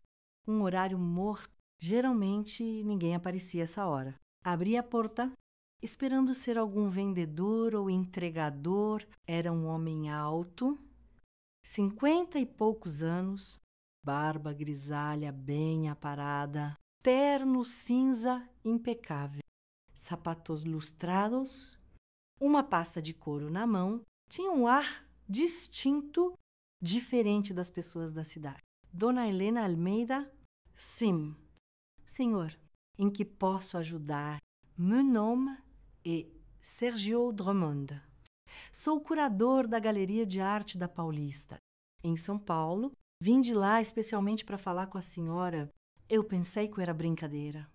Speaker 1: um horário morto, geralmente ninguém aparecia essa hora. Abri a porta, esperando ser algum vendedor ou entregador. Era um homem alto, 50 e poucos anos, barba grisalha bem aparada, terno cinza impecável, sapatos lustrados, uma pasta de couro na mão. Tinha um ar distinto, diferente das pessoas da cidade. Dona Helena Almeida, sim. Senhor, em que posso ajudar? Meu nome é Sergio Drummond. Sou curador da Galeria de Arte da Paulista, em São Paulo. Vim de lá especialmente para falar com a senhora. Eu pensei que era brincadeira.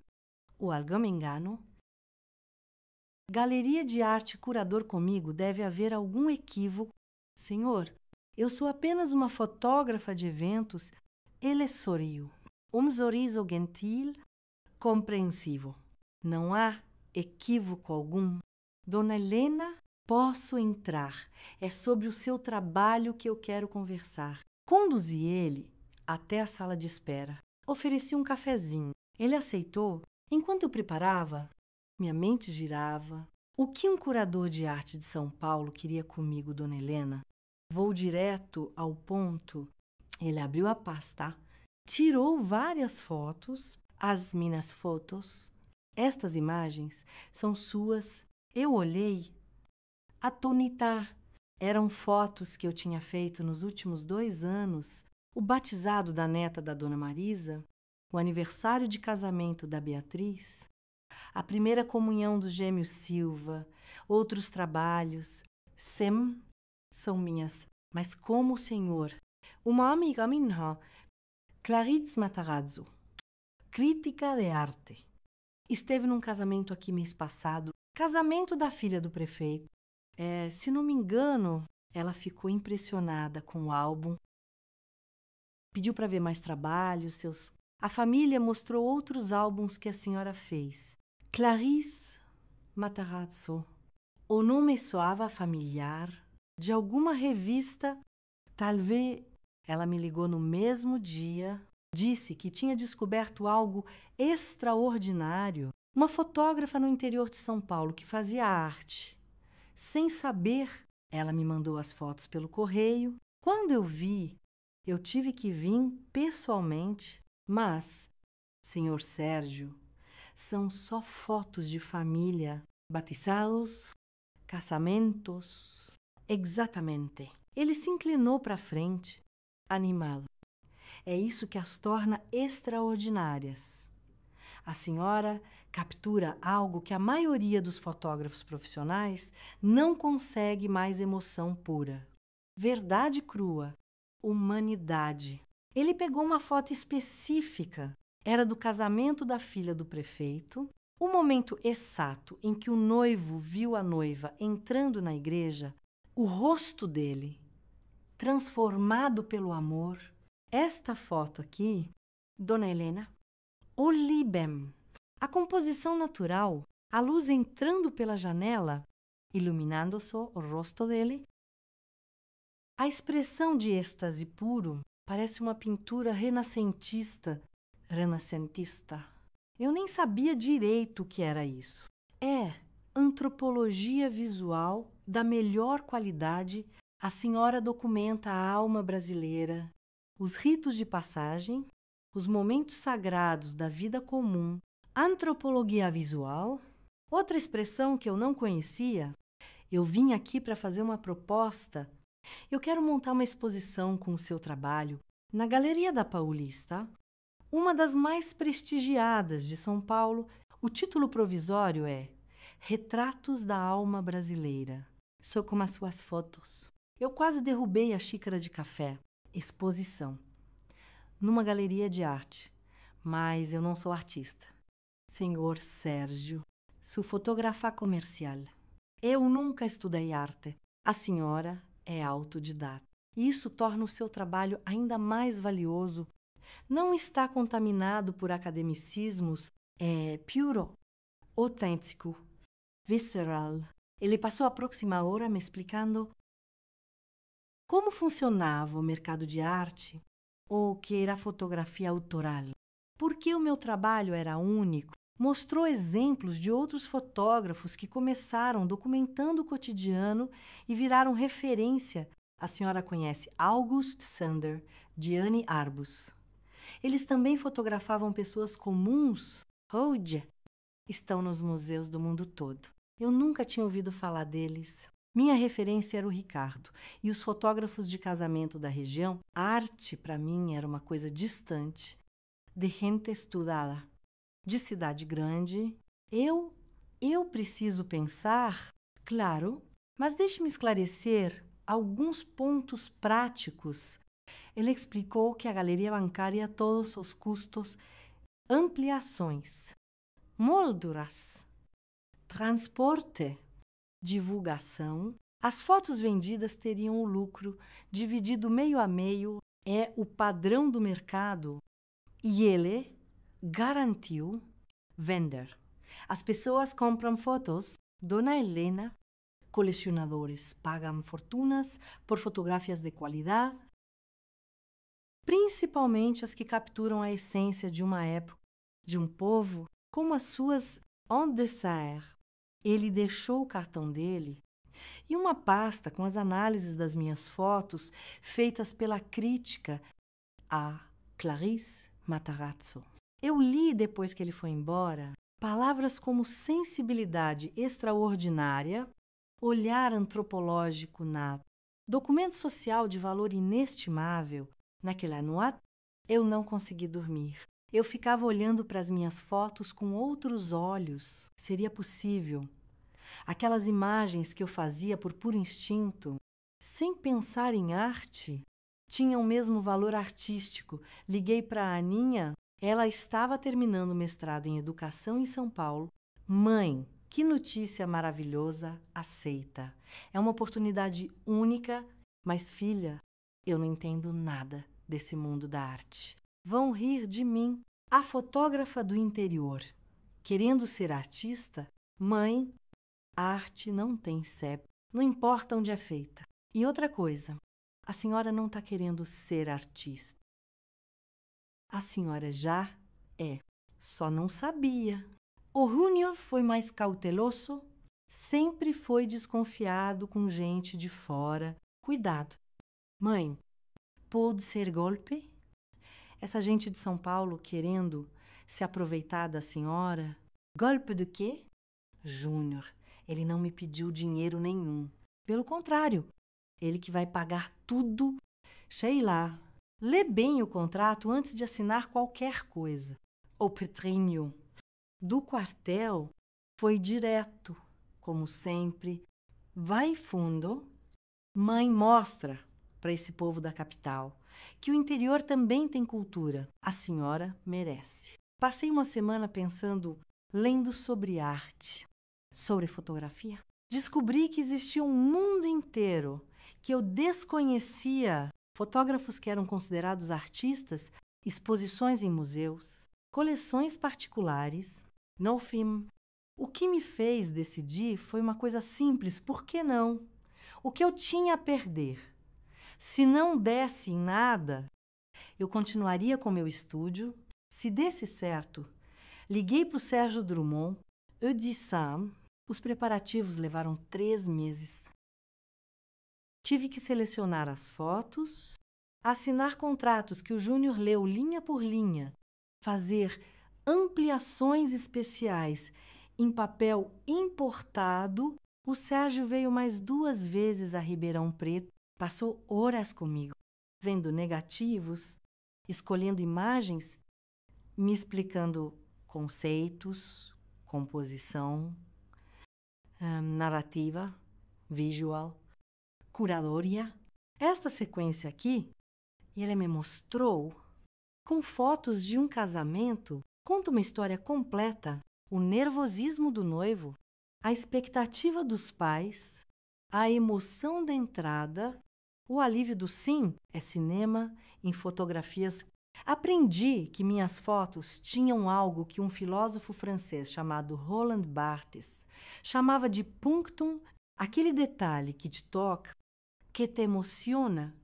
Speaker 1: Ou algum me engano? Galeria de Arte curador comigo, deve haver algum equívoco. Senhor, eu sou apenas uma fotógrafa de eventos. Ele sorriu. Sorriso gentil, compreensivo. Não há equívoco algum. Dona Helena, posso entrar. É sobre o seu trabalho que eu quero conversar. Conduzi ele até a sala de espera. Ofereci um cafezinho. Ele aceitou. Enquanto eu preparava, minha mente girava. O que um curador de arte de São Paulo queria comigo, Dona Helena? Vou direto ao ponto. Ele abriu a pasta, tirou várias fotos, as minhas fotos. Estas imagens são suas. Eu olhei, atonita. Eram fotos que eu tinha feito nos últimos 2 anos. O batizado da neta da Dona Marisa, o aniversário de casamento da Beatriz, a primeira comunhão dos gêmeos Silva, outros trabalhos. São minhas, mas como o senhor. Uma amiga minha, Clarice Matarazzo, crítica de arte, esteve num casamento aqui mês passado, casamento da filha do prefeito. Se não me engano, ela ficou impressionada com o álbum. Pediu para ver mais trabalhos, A família mostrou outros álbuns que a senhora fez. Clarice Matarazzo. O nome soava familiar, de alguma revista. Talvez. Ela me ligou no mesmo dia, disse que tinha descoberto algo extraordinário. Uma fotógrafa no interior de São Paulo que fazia arte. Sem saber, ela me mandou as fotos pelo correio. Quando eu vi, eu tive que vir pessoalmente. Mas, senhor Sérgio, são só fotos de família, batizados, casamentos. Exatamente. Ele se inclinou para frente, animado. É isso que as torna extraordinárias. A senhora captura algo que a maioria dos fotógrafos profissionais não consegue mais emoção pura. Verdade crua, humanidade. Ele pegou uma foto específica. Era do casamento da filha do prefeito. O momento exato em que o noivo viu a noiva entrando na igreja, o rosto dele, transformado pelo amor. Esta foto aqui, Dona Helena, o libem, a composição natural, a luz entrando pela janela, iluminando só o rosto dele. A expressão de êxtase puro parece uma pintura renascentista. Eu nem sabia direito o que era isso. É antropologia visual da melhor qualidade. A senhora documenta a alma brasileira, os ritos de passagem, os momentos sagrados da vida comum, antropologia visual. Outra expressão que eu não conhecia, eu vim aqui para fazer uma proposta. Eu quero montar uma exposição com o seu trabalho na Galeria da Paulista, uma das mais prestigiadas de São Paulo. O título provisório é Retratos da Alma Brasileira. Sou como as suas fotos. Eu quase derrubei a xícara de café. Exposição. Numa galeria de arte. Mas eu não sou artista. Senhor Sérgio, sou fotografar comercial. Eu nunca estudei arte. A senhora é autodidata. E isso torna o seu trabalho ainda mais valioso. Não está contaminado por academicismos. É puro, autêntico, visceral. Ele passou a próxima hora me explicando como funcionava o mercado de arte ou o que era fotografia autoral. Porque o meu trabalho era único, mostrou exemplos de outros fotógrafos que começaram documentando o cotidiano e viraram referência. A senhora conhece August Sander, Diane Arbus. Eles também fotografavam pessoas comuns. Hoje estão nos museus do mundo todo. Eu nunca tinha ouvido falar deles. Minha referência era o Ricardo e os fotógrafos de casamento da região. A arte, para mim, era uma coisa distante, de gente estudada, de cidade grande. Eu preciso pensar, claro, mas deixe-me esclarecer alguns pontos práticos. Ele explicou que a galeria bancária todos os custos, ampliações, molduras, transporte, divulgação. As fotos vendidas teriam o lucro dividido meio a meio. É o padrão do mercado. E ele garantiu vender. As pessoas compram fotos. Dona Helena, colecionadores pagam fortunas por fotografias de qualidade, principalmente as que capturam a essência de uma época, de um povo, como as suas en dessert. Ele deixou o cartão dele e uma pasta com as análises das minhas fotos feitas pela crítica, a Clarice Matarazzo. Eu li depois que ele foi embora palavras como sensibilidade extraordinária, olhar antropológico nato, documento social de valor inestimável. Naquela noite, eu não consegui dormir. Eu ficava olhando para as minhas fotos com outros olhos. Seria possível. Aquelas imagens que eu fazia por puro instinto, sem pensar em arte, tinham o mesmo valor artístico. Liguei para a Aninha, ela estava terminando o mestrado em educação em São Paulo. Mãe, que notícia maravilhosa, aceita. É uma oportunidade única, mas filha, eu não entendo nada desse mundo da arte. Vão rir de mim, a fotógrafa do interior. Querendo ser artista, mãe, a arte não tem CEP, não importa onde é feita. E outra coisa, a senhora não está querendo ser artista. A senhora já é, só não sabia. O Júnior foi mais cauteloso, sempre foi desconfiado com gente de fora. Cuidado. Mãe, pode ser golpe? Essa gente de São Paulo querendo se aproveitar da senhora. Golpe do quê? Júnior, ele não me pediu dinheiro nenhum. Pelo contrário, ele que vai pagar tudo. Sheila, lê bem o contrato antes de assinar qualquer coisa. Ô Petrinho, Do quartel, foi direto, como sempre. Vai fundo. Mãe mostra para esse povo da capital que o interior também tem cultura. A senhora merece. Passei uma semana pensando, lendo sobre arte, sobre fotografia. Descobri que existia um mundo inteiro que eu desconhecia. Fotógrafos que eram considerados artistas, exposições em museus, coleções particulares, no film. O que me fez decidir foi uma coisa simples, por que não? O que eu tinha a perder? Se não desse em nada, eu continuaria com meu estúdio. Se desse certo, liguei para o Sérgio Drummond, eu disse Sam. Os preparativos levaram 3 meses. Tive que selecionar as fotos, assinar contratos que o Júnior leu linha por linha, fazer ampliações especiais em papel importado. O Sérgio veio mais 2 vezes a Ribeirão Preto, passou horas comigo, vendo negativos, escolhendo imagens, me explicando conceitos, composição, narrativa, visual, curadoria. Esta sequência aqui, ele me mostrou com fotos de um casamento, conta uma história completa, o nervosismo do noivo, a expectativa dos pais, a emoção da entrada, o alívio do sim é cinema em fotografias. Aprendi que minhas fotos tinham algo que um filósofo francês chamado Roland Barthes chamava de punctum, aquele detalhe que te toca, que te emociona,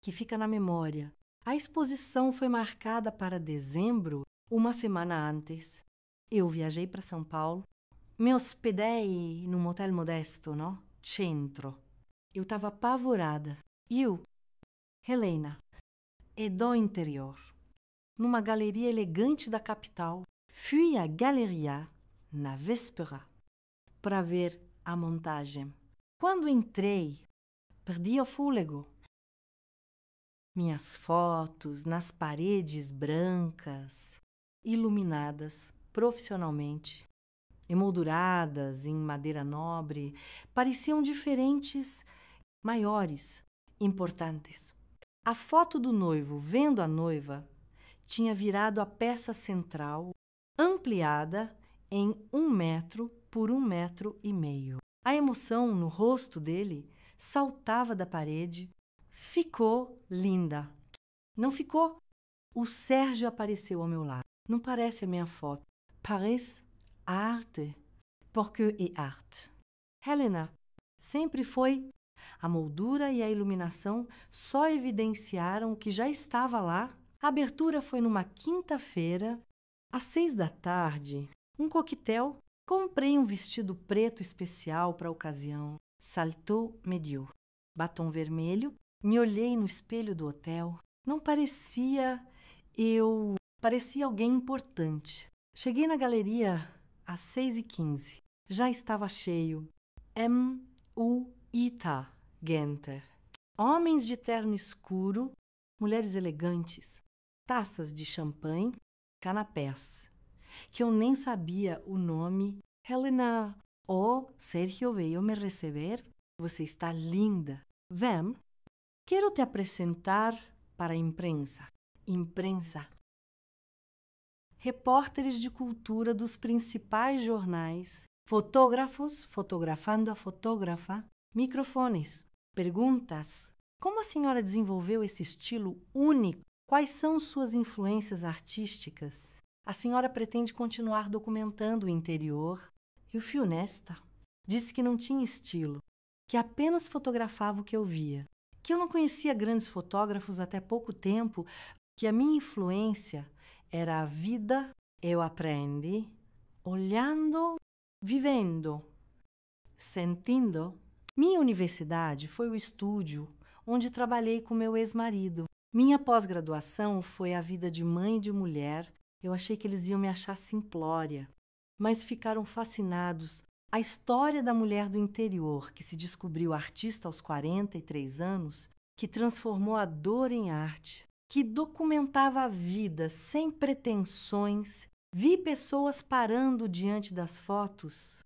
Speaker 1: que fica na memória. A exposição foi marcada para dezembro, uma semana antes. Eu viajei para São Paulo, me hospedei num hotel modesto, no centro. Eu estava apavorada. Eu, Helena, e do interior, numa galeria elegante da capital, fui à Galeria, na véspera, para ver a montagem. Quando entrei, perdi o fôlego. Minhas fotos nas paredes brancas, iluminadas profissionalmente, emolduradas em madeira nobre, pareciam diferentes, maiores, importantes. A foto do noivo vendo a noiva tinha virado a peça central, ampliada em 1 metro por 1,5 metros. A emoção no rosto dele saltava da parede. Ficou linda. Não ficou? O Sérgio apareceu ao meu lado. Não parece a minha foto. Parece arte, porque é arte. Helena sempre foi. A moldura e a iluminação só evidenciaram o que já estava lá. A abertura foi numa quinta-feira, às 6 da tarde. Um coquetel. Comprei um vestido preto especial para a ocasião. Salto médio. Batom vermelho. Me olhei no espelho do hotel. Não parecia eu. Parecia alguém importante. Cheguei na galeria às 6h15. Já estava cheio. M.U.I.T.A. Gente. Homens de terno escuro, mulheres elegantes, taças de champanhe, canapés, que eu nem sabia o nome. Helena, Sérgio veio me receber. Você está linda. Vem, quero te apresentar para a imprensa. Imprensa. Repórteres de cultura dos principais jornais, fotógrafos fotografando a fotógrafa, microfones, perguntas. Como a senhora desenvolveu esse estilo único? Quais são suas influências artísticas? A senhora pretende continuar documentando o interior? Eu fui honesta. Disse que não tinha estilo, que apenas fotografava o que eu via, que eu não conhecia grandes fotógrafos até pouco tempo, que a minha influência era a vida. Eu aprendi olhando, vivendo, sentindo. Minha universidade foi o estúdio onde trabalhei com meu ex-marido. Minha pós-graduação foi a vida de mãe e de mulher. Eu achei que eles iam me achar simplória, mas ficaram fascinados. A história da mulher do interior que se descobriu artista aos 43 anos, que transformou a dor em arte, que documentava a vida sem pretensões, Vi pessoas parando diante das fotos,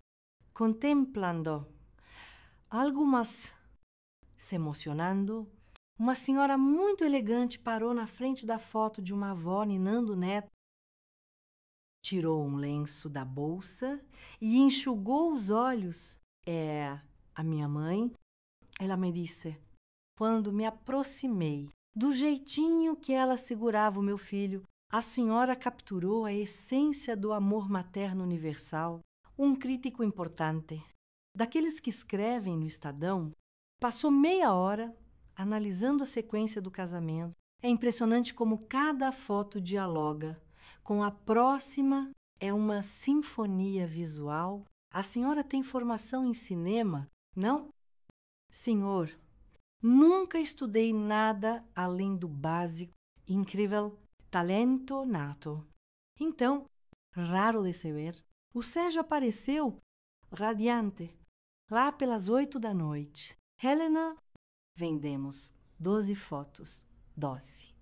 Speaker 1: contemplando, algumas se emocionando. Uma senhora muito elegante parou na frente da foto de uma avó ninando o neto, tirou um lenço da bolsa e enxugou os olhos. É a minha mãe. Ela me disse, quando me aproximei, do jeitinho que ela segurava o meu filho, a senhora capturou a essência do amor materno universal. Um crítico importante, daqueles que escrevem no Estadão, passou meia hora analisando a sequência do casamento. É impressionante como cada foto dialoga com a próxima. É uma sinfonia visual. A senhora tem formação em cinema? Não? Senhor, nunca estudei nada além do básico. Incrível talento nato. Então, raro de se ver, o Sérgio apareceu radiante, lá pelas 8 da noite. Helena, vendemos 12 fotos, 12.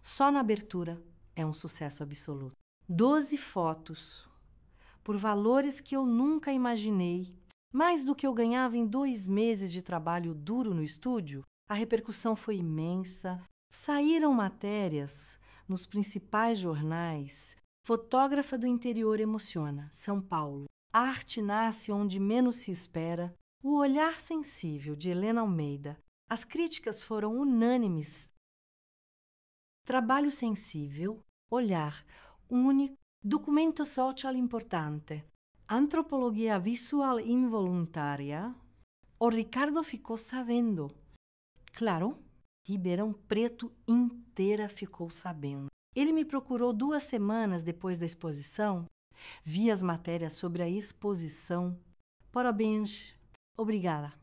Speaker 1: Só na abertura é um sucesso absoluto. 12 fotos, por valores que eu nunca imaginei. Mais do que eu ganhava em 2 meses de trabalho duro no estúdio, a repercussão foi imensa. Saíram matérias nos principais jornais. Fotógrafa do interior emociona, São Paulo. Arte nasce onde menos se espera. O olhar sensível, de Helena Almeida. As críticas foram unânimes. Trabalho sensível, olhar único, documento social importante. Antropologia visual involuntária. O Ricardo ficou sabendo. Claro, Ribeirão Preto inteira ficou sabendo. Ele me procurou 2 semanas depois da exposição. Vi as matérias sobre a exposição. Parabéns. Obrigada.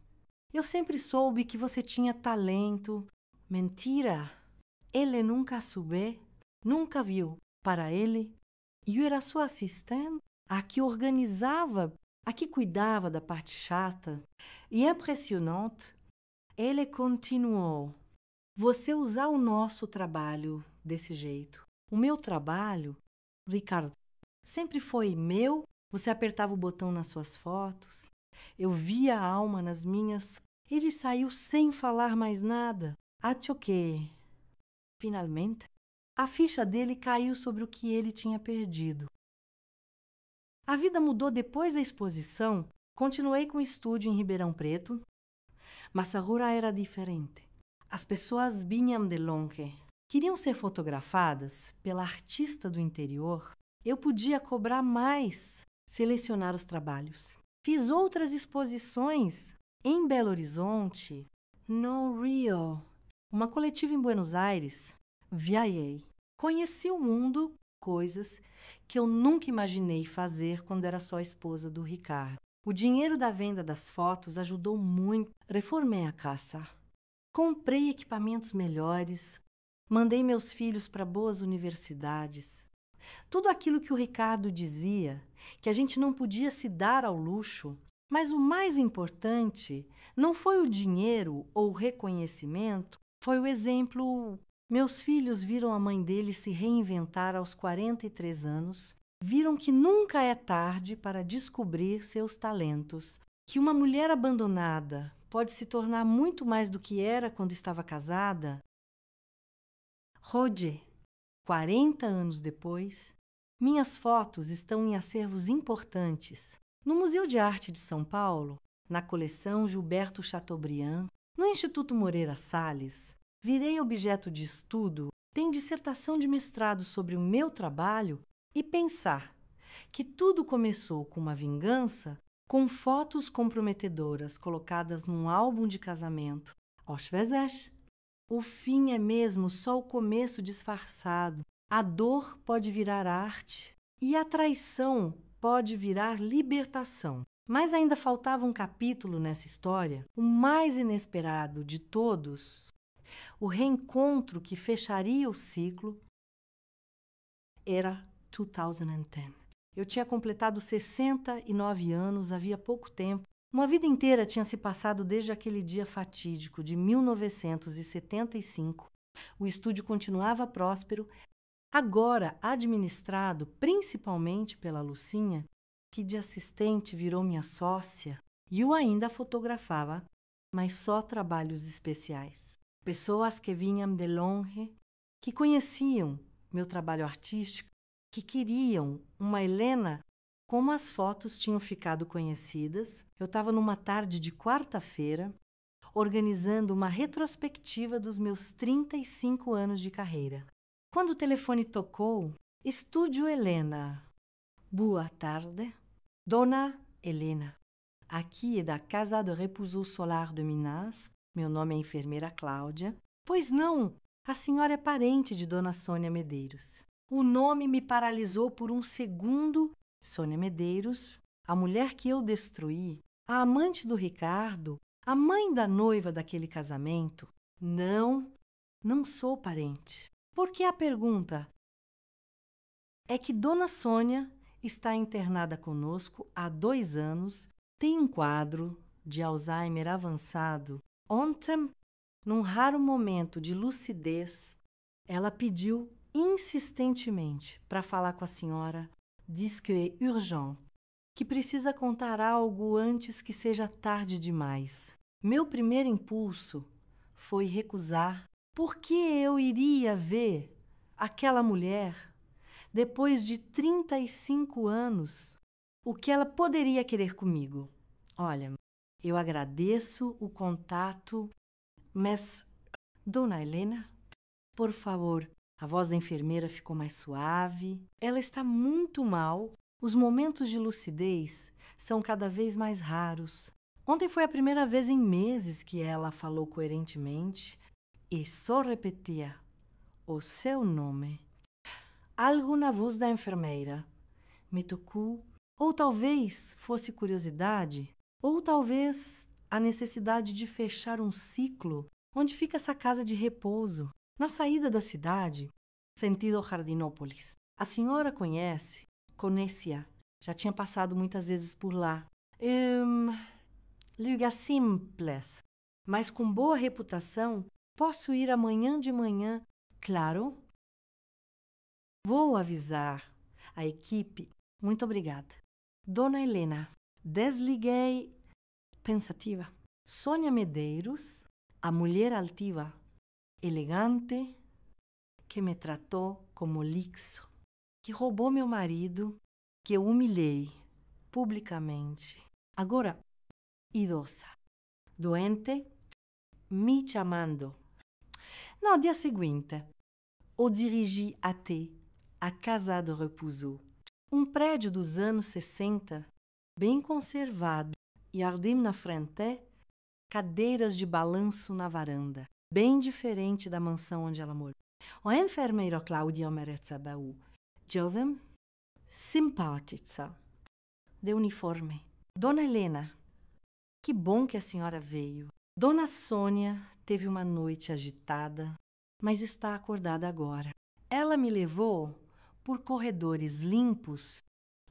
Speaker 1: Eu sempre soube que você tinha talento. Mentira. Ele nunca soube, nunca viu. Para ele, eu era sua assistente, a que organizava, a que cuidava da parte chata. E impressionante, ele continuou. Você usar o nosso trabalho desse jeito. O meu trabalho, Ricardo, sempre foi meu. Você apertava o botão nas suas fotos. Eu via a alma nas minhas. Ele saiu sem falar mais nada. Acho que, finalmente, a ficha dele caiu sobre o que ele tinha perdido. A vida mudou depois da exposição. Continuei com o estúdio em Ribeirão Preto, mas a rua era diferente. As pessoas vinham de longe. Queriam ser fotografadas pela artista do interior. Eu podia cobrar mais, selecionar os trabalhos. Fiz outras exposições em Belo Horizonte, no Rio, uma coletiva em Buenos Aires. Viajei. Conheci o mundo, coisas que eu nunca imaginei fazer quando era só esposa do Ricardo. O dinheiro da venda das fotos ajudou muito. Reformei a casa. Comprei equipamentos melhores. Mandei meus filhos para boas universidades. Tudo aquilo que o Ricardo dizia, que a gente não podia se dar ao luxo. Mas o mais importante não foi o dinheiro ou o reconhecimento, foi o exemplo. Meus filhos viram a mãe dele se reinventar aos 43 anos, viram que nunca é tarde para descobrir seus talentos, que uma mulher abandonada pode se tornar muito mais do que era quando estava casada. Roger, 40 anos depois, minhas fotos estão em acervos importantes. No Museu de Arte de São Paulo, na coleção Gilberto Chateaubriand, no Instituto Moreira Salles, virei objeto de estudo, tem dissertação de mestrado sobre o meu trabalho e pensar que tudo começou com uma vingança, com fotos comprometedoras colocadas num álbum de casamento. Às vezes, o fim é mesmo só o começo disfarçado. A dor pode virar arte e a traição pode virar libertação. Mas ainda faltava um capítulo nessa história, o mais inesperado de todos. O reencontro que fecharia o ciclo era 2010. Eu tinha completado 69 anos havia pouco tempo. Uma vida inteira tinha se passado desde aquele dia fatídico de 1975. O estúdio continuava próspero, agora administrado principalmente pela Lucinha, que de assistente virou minha sócia, e eu ainda fotografava, mas só trabalhos especiais. Pessoas que vinham de longe, que conheciam meu trabalho artístico, que queriam uma Helena como as fotos tinham ficado conhecidas. Eu estava numa tarde de quarta-feira, organizando uma retrospectiva dos meus 35 anos de carreira. Quando o telefone tocou, Estúdio Helena. Boa tarde, Dona Helena. Aqui é da Casa de Repouso Solar de Minas. Meu nome é enfermeira Cláudia. Pois não, a senhora é parente de Dona Sônia Medeiros. O nome me paralisou por um segundo. Sônia Medeiros, a mulher que eu destruí, a amante do Ricardo, a mãe da noiva daquele casamento. Não, não sou parente. Por que a pergunta? É que Dona Sônia está internada conosco há 2 anos, tem um quadro de Alzheimer avançado. Ontem, num raro momento de lucidez, ela pediu insistentemente para falar com a senhora. Diz que é urgent, que precisa contar algo antes que seja tarde demais. Meu primeiro impulso foi recusar. Por que eu iria ver aquela mulher depois de 35 anos? O que ela poderia querer comigo? Olha, eu agradeço o contato, mas, Dona Helena, por favor. A voz da enfermeira ficou mais suave. Ela está muito mal. Os momentos de lucidez são cada vez mais raros. Ontem foi a primeira vez em meses que ela falou coerentemente e só repetia o seu nome. Algo na voz da enfermeira me tocou, ou talvez fosse curiosidade, ou talvez a necessidade de fechar um ciclo. Onde fica essa casa de repouso? Na saída da cidade, sentido Jardinópolis. A senhora conhecia, já tinha passado muitas vezes por lá. Lugar simples, mas com boa reputação. Posso ir amanhã de manhã, claro? Vou avisar a equipe. Muito obrigada. Dona Helena, desliguei, pensativa. Sônia Medeiros, a mulher altiva, elegante, que me tratou como lixo, que roubou meu marido, que eu humilhei publicamente. Agora, idosa, doente, me chamando. No dia seguinte, eu dirigi até a Casa de Repouso, um prédio dos anos 60, bem conservado, e jardim na frente, cadeiras de balanço na varanda, bem diferente da mansão onde ela morou. O enfermeiro Claudia Meretzabau, jovem, simpática, de uniforme. Dona Helena, que bom que a senhora veio. Dona Sônia teve uma noite agitada, mas está acordada agora. Ela me levou por corredores limpos,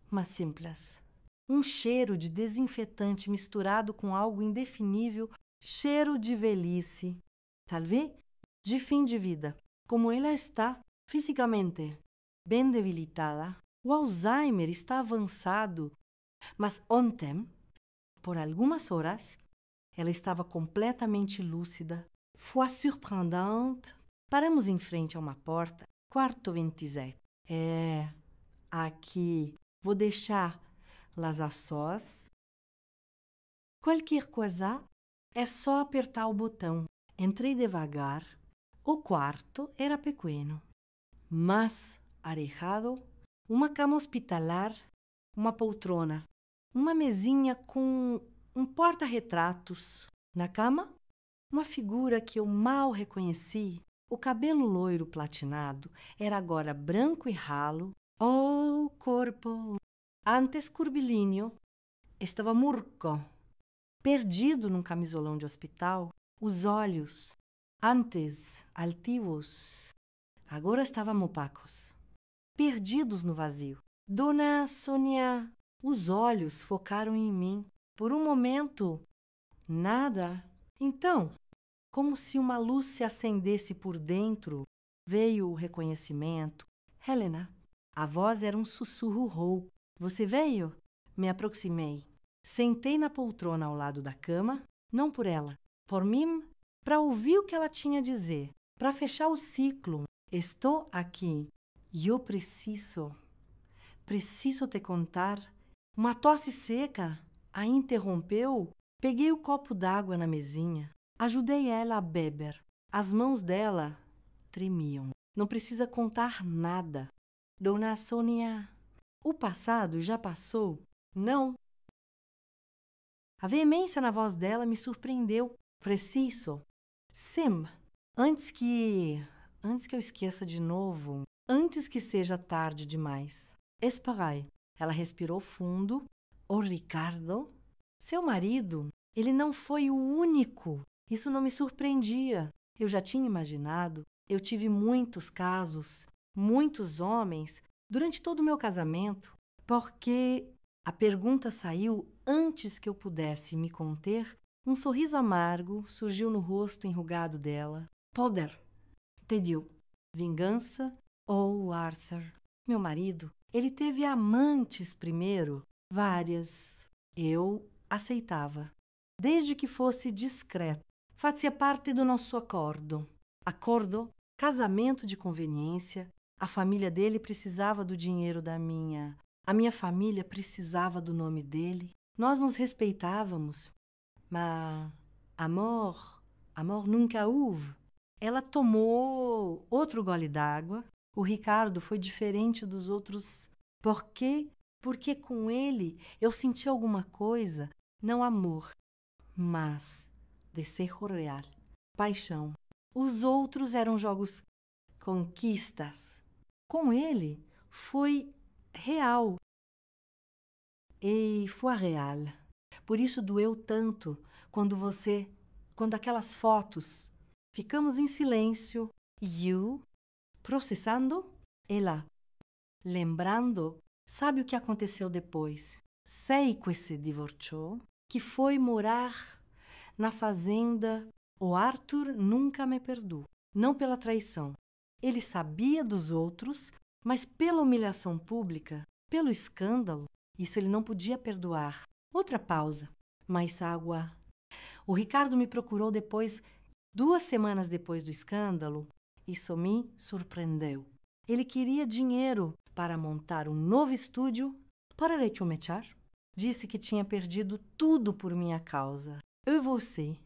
Speaker 1: mas simples. Um cheiro de desinfetante misturado com algo indefinível, cheiro de velhice, talvez de fim de vida. Como ela está fisicamente bem debilitada, o Alzheimer está avançado, mas ontem, por algumas horas, ela estava completamente lúcida. Foi surpreendente. Paramos em frente a uma porta, quarto 27. Aqui vou deixar las a sós. Qualquer coisa, é só apertar o botão. Entrei devagar. O quarto era pequeno, mas arejado, uma cama hospitalar, uma poltrona, uma mesinha com um porta-retratos. Na cama, uma figura que eu mal reconheci. O cabelo loiro platinado era agora branco e ralo. O corpo, antes curvilíneo, estava murco, perdido num camisolão de hospital. Os olhos, antes altivos, agora estavam opacos, perdidos no vazio. Dona Sônia, os olhos focaram em mim. Por um momento, nada. Então, como se uma luz se acendesse por dentro, veio o reconhecimento. Helena. A voz era um sussurro rouco. Você veio? Me aproximei. Sentei na poltrona ao lado da cama, não por ela, por mim, para ouvir o que ela tinha a dizer, para fechar o ciclo. Estou aqui. E eu preciso te contar. Uma tosse seca a interrompeu. Peguei o copo d'água na mesinha. Ajudei ela a beber. As mãos dela tremiam. Não precisa contar nada. Dona Sônia, o passado já passou? Não. A veemência na voz dela me surpreendeu. Preciso. Sim. Antes que eu esqueça de novo. Antes que seja tarde demais. Esperai. Ela respirou fundo. O Ricardo, seu marido, ele não foi o único. Isso não me surpreendia. Eu já tinha imaginado. Eu tive muitos casos, muitos homens, durante todo o meu casamento, porque a pergunta saiu antes que eu pudesse me conter. Um sorriso amargo surgiu no rosto enrugado dela. Poder, te digo, vingança ou Arthur? Meu marido, ele teve amantes primeiro, várias. Eu aceitava, desde que fosse discreto. Fazia parte do nosso acordo. Acordo? Casamento de conveniência. A família dele precisava do dinheiro da minha. A minha família precisava do nome dele. Nós nos respeitávamos. Mas amor nunca houve. Ela tomou outro gole d'água. O Ricardo foi diferente dos outros. Por quê? Porque com ele eu senti alguma coisa, não amor, mas desejo real, paixão. Os outros eram jogos, conquistas. Com ele foi real. E foi real. Por isso doeu tanto quando aquelas fotos, ficamos em silêncio, e eu processando, ela lembrando. Sabe o que aconteceu depois? Sei que se divorciou, que foi morar na fazenda. O Arthur nunca me perdoou, não pela traição. Ele sabia dos outros, mas pela humilhação pública, pelo escândalo, isso ele não podia perdoar. Outra pausa. Mais água. O Ricardo me procurou depois, 2 semanas depois do escândalo. Isso me surpreendeu. Ele queria dinheiro para montar um novo estúdio para retomechar. Disse que tinha perdido tudo por minha causa. Eu e você.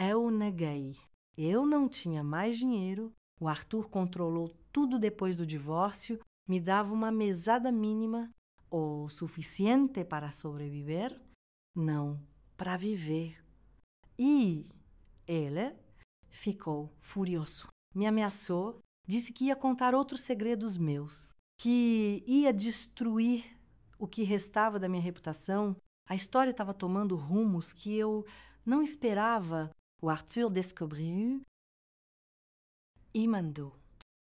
Speaker 1: Eu neguei. Eu não tinha mais dinheiro. O Arthur controlou tudo depois do divórcio. Me dava uma mesada mínima. O suficiente para sobreviver? Não, para viver. E ele ficou furioso. Me ameaçou. Disse que ia contar outros segredos meus, que ia destruir o que restava da minha reputação. A história estava tomando rumos que eu não esperava. O Arthur descobriu e mandou.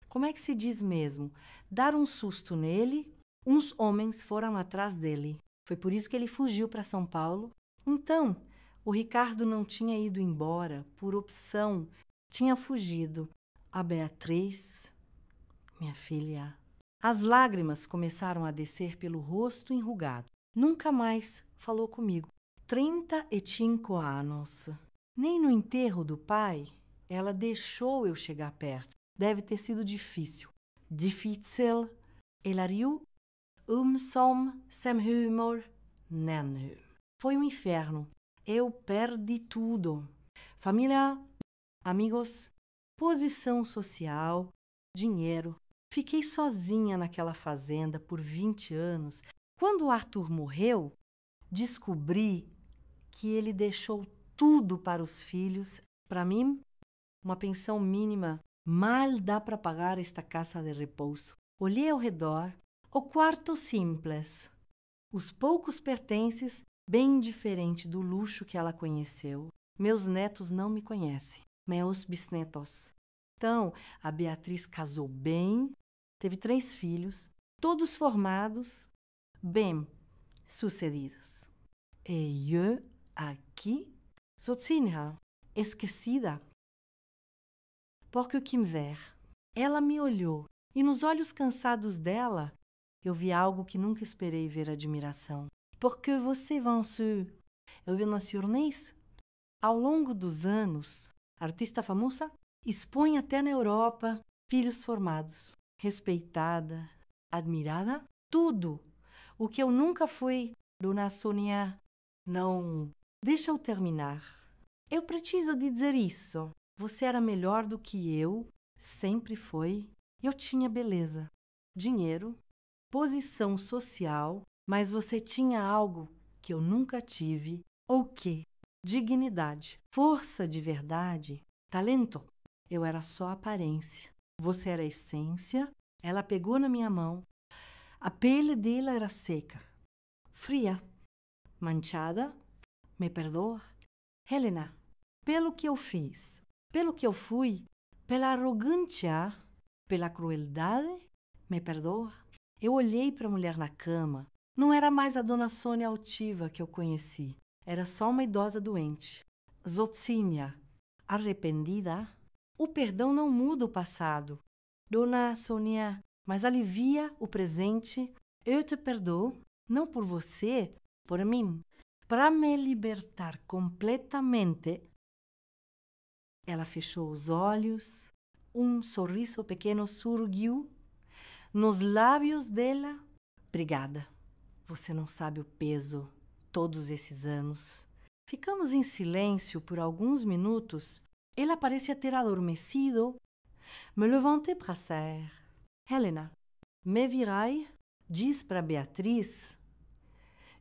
Speaker 1: Como é que se diz mesmo? Dar um susto nele. Uns homens foram atrás dele. Foi por isso que ele fugiu para São Paulo. Então, o Ricardo não tinha ido embora por opção, tinha fugido. A Beatriz, minha filha. As lágrimas começaram a descer pelo rosto enrugado. Nunca mais falou comigo. 35 anos. Nem no enterro do pai, ela deixou eu chegar perto. Deve ter sido difícil. Difícil. Ela riu. Som sem humor, nem. Foi um inferno. Eu perdi tudo. Família, amigos, posição social, dinheiro. Fiquei sozinha naquela fazenda por 20 anos. Quando o Arthur morreu, descobri que ele deixou tudo para os filhos. Para mim, uma pensão mínima. Mal dá para pagar esta casa de repouso. Olhei ao redor. O quarto simples. Os poucos pertences, bem diferente do luxo que ela conheceu. Meus netos não me conhecem. Meus bisnetos. Então, a Beatriz casou bem, teve 3 filhos, todos formados, bem sucedidos. E eu aqui, sozinha, esquecida. Porque o que me ver? Ela me olhou. E nos olhos cansados dela, eu vi algo que nunca esperei ver admiração. Porque você, Vansu, eu vi nas jornais, ao longo dos anos, a artista famosa expõe até na Europa filhos formados, respeitada, admirada, tudo. O que eu nunca fui, Dona Sônia, não. Deixa eu terminar. Eu preciso dizer isso. Você era melhor do que eu, sempre foi. Eu tinha beleza, dinheiro, posição social, mas você tinha algo que eu nunca tive. Ou quê? Dignidade, força de verdade, talento. Eu era só aparência. Você era a essência. Ela pegou na minha mão. A pele dela era seca, fria, manchada. Me perdoa? Helena, pelo que eu fiz, pelo que eu fui, pela arrogância, pela crueldade, me perdoa? Eu olhei para a mulher na cama. Não era mais a Dona Sônia altiva que eu conheci. Era só uma idosa doente. Zotzinha, arrependida. O perdão não muda o passado. Dona Sônia, mas alivia o presente. Eu te perdoo, não por você, por mim. Para me libertar completamente. Ela fechou os olhos, um sorriso pequeno surgiu nos lábios dela. Obrigada. Você não sabe o peso, todos esses anos. Ficamos em silêncio por alguns minutos. Ela parecia ter adormecido. Me levantei para sair. Helena, me virai, diz para Beatriz.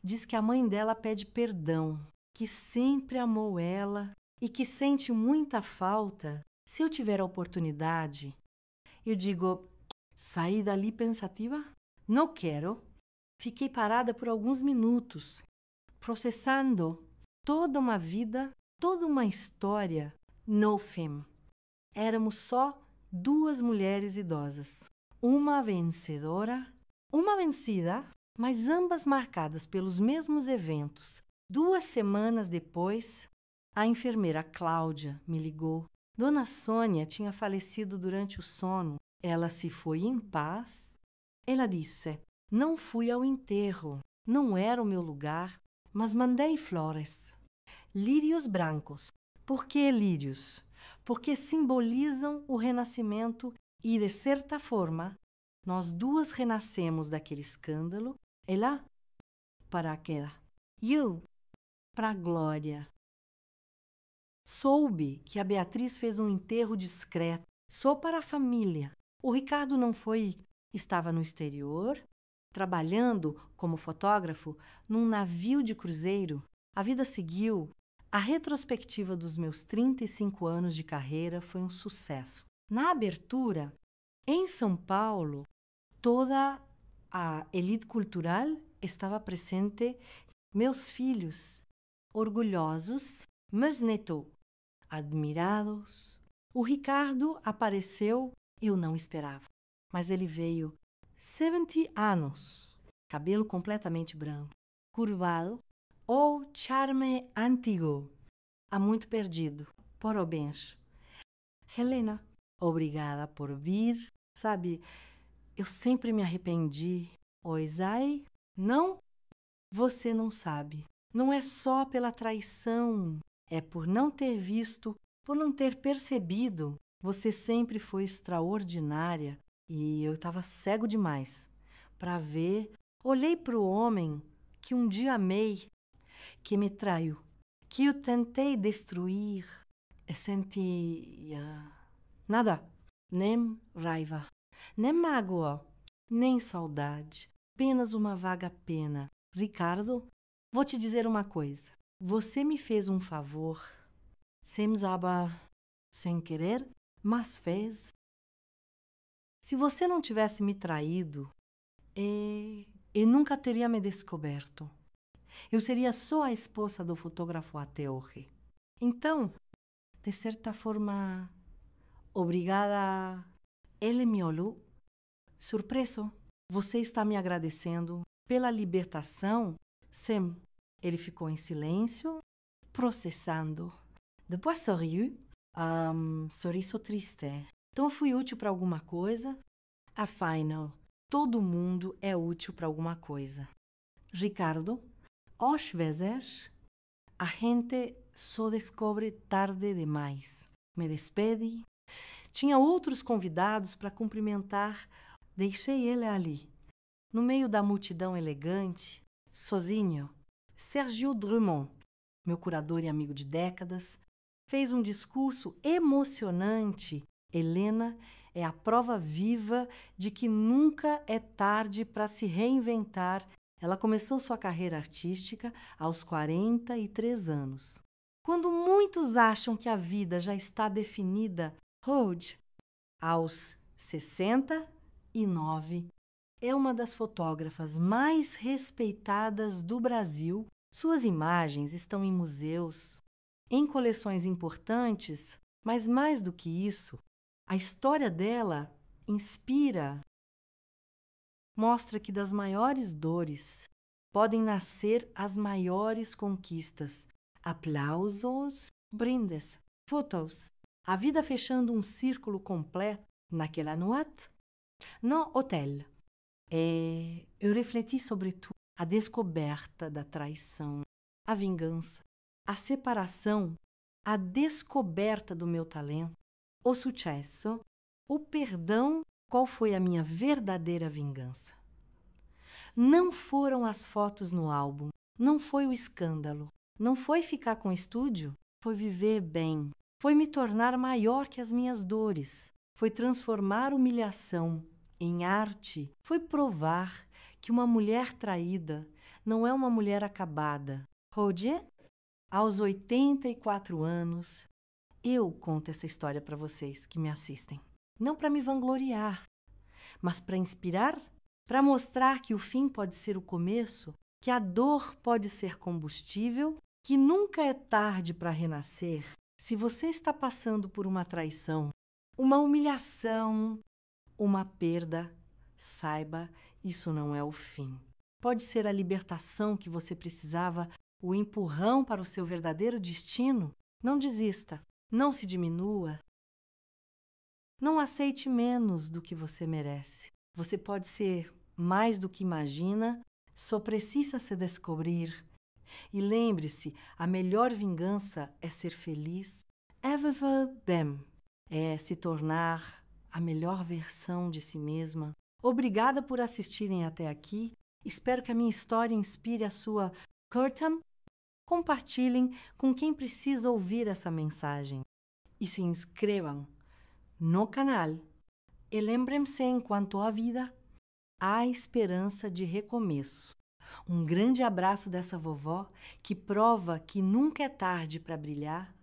Speaker 1: Diz que a mãe dela pede perdão, que sempre amou ela e que sente muita falta. Se eu tiver a oportunidade, eu digo, saí dali pensativa? Não quero. Fiquei parada por alguns minutos, processando toda uma vida, toda uma história. No fim. Éramos só duas mulheres idosas. Uma vencedora, uma vencida, mas ambas marcadas pelos mesmos eventos. 2 semanas depois, a enfermeira Cláudia me ligou. Dona Sônia tinha falecido durante o sono. Ela se foi em paz. Ela disse, não fui ao enterro, não era o meu lugar, mas mandei flores. Lírios brancos. Por que lírios? Porque simbolizam o renascimento e, de certa forma, nós duas renascemos daquele escândalo. Ela para a queda. E eu para a glória. Soube que a Beatriz fez um enterro discreto, só para a família. O Ricardo não foi, estava no exterior, trabalhando como fotógrafo num navio de cruzeiro. A vida seguiu. A retrospectiva dos meus 35 anos de carreira foi um sucesso. Na abertura, em São Paulo, toda a elite cultural estava presente. Meus filhos, orgulhosos, meus netos, admirados. O Ricardo apareceu, eu não esperava, mas ele veio 70 anos, cabelo completamente branco, curvado, ou charme antigo, há muito perdido, parabéns. Helena, obrigada por vir, sabe, eu sempre me arrependi. Oisai, não, você não sabe. Não é só pela traição, é por não ter visto, por não ter percebido. Você sempre foi extraordinária e eu estava cego demais para ver. Olhei para o homem que um dia amei, que me traiu, que eu tentei destruir. Eu senti nada, nem raiva, nem mágoa, nem saudade, apenas uma vaga pena. Ricardo, vou te dizer uma coisa. Você me fez um favor, sem querer, mas fez. Se você não tivesse me traído, eu nunca teria me descoberto. Eu seria só a esposa do fotógrafo até hoje. Então, de certa forma, obrigada. Ele me olhou, surpreso. Você está me agradecendo pela libertação? Sim. Ele ficou em silêncio, processando. Depois sorriu, sorriso triste. Então, fui útil para alguma coisa? Afinal, todo mundo é útil para alguma coisa. Ricardo, às vezes, a gente só descobre tarde demais. Me despedi. Tinha outros convidados para cumprimentar. Deixei ele ali, no meio da multidão elegante, sozinho. Sergio Drummond, meu curador e amigo de décadas, fez um discurso emocionante. Helena é a prova viva de que nunca é tarde para se reinventar. Ela começou sua carreira artística aos 43 anos. Quando muitos acham que a vida já está definida, Rhodes, aos 69, é uma das fotógrafas mais respeitadas do Brasil. Suas imagens estão em museus, em coleções importantes, mas mais do que isso, a história dela inspira, mostra que das maiores dores podem nascer as maiores conquistas. Aplausos, brindes, fotos. A vida fechando um círculo completo naquela noite, no hotel. Eu refleti sobre tudo. A descoberta da traição, a vingança, a separação, a descoberta do meu talento, o sucesso, o perdão. Qual foi a minha verdadeira vingança? Não foram as fotos no álbum, não foi o escândalo, não foi ficar com o estúdio, foi viver bem, foi me tornar maior que as minhas dores, foi transformar humilhação em arte, foi provar que uma mulher traída não é uma mulher acabada. Roger, aos 84 anos, eu conto essa história para vocês que me assistem. Não para me vangloriar, mas para inspirar, para mostrar que o fim pode ser o começo, que a dor pode ser combustível, que nunca é tarde para renascer. Se você está passando por uma traição, uma humilhação, uma perda, saiba, isso não é o fim. Pode ser a libertação que você precisava, o empurrão para o seu verdadeiro destino. Não desista, não se diminua. Não aceite menos do que você merece. Você pode ser mais do que imagina, só precisa se descobrir. E lembre-se, a melhor vingança é ser feliz. Viver bem é se tornar a melhor versão de si mesma. Obrigada por assistirem até aqui. Espero que a minha história inspire a sua curtam. Compartilhem com quem precisa ouvir essa mensagem. E se inscrevam no canal. E lembrem-se, enquanto há vida, há esperança de recomeço. Um grande abraço dessa vovó que prova que nunca é tarde para brilhar.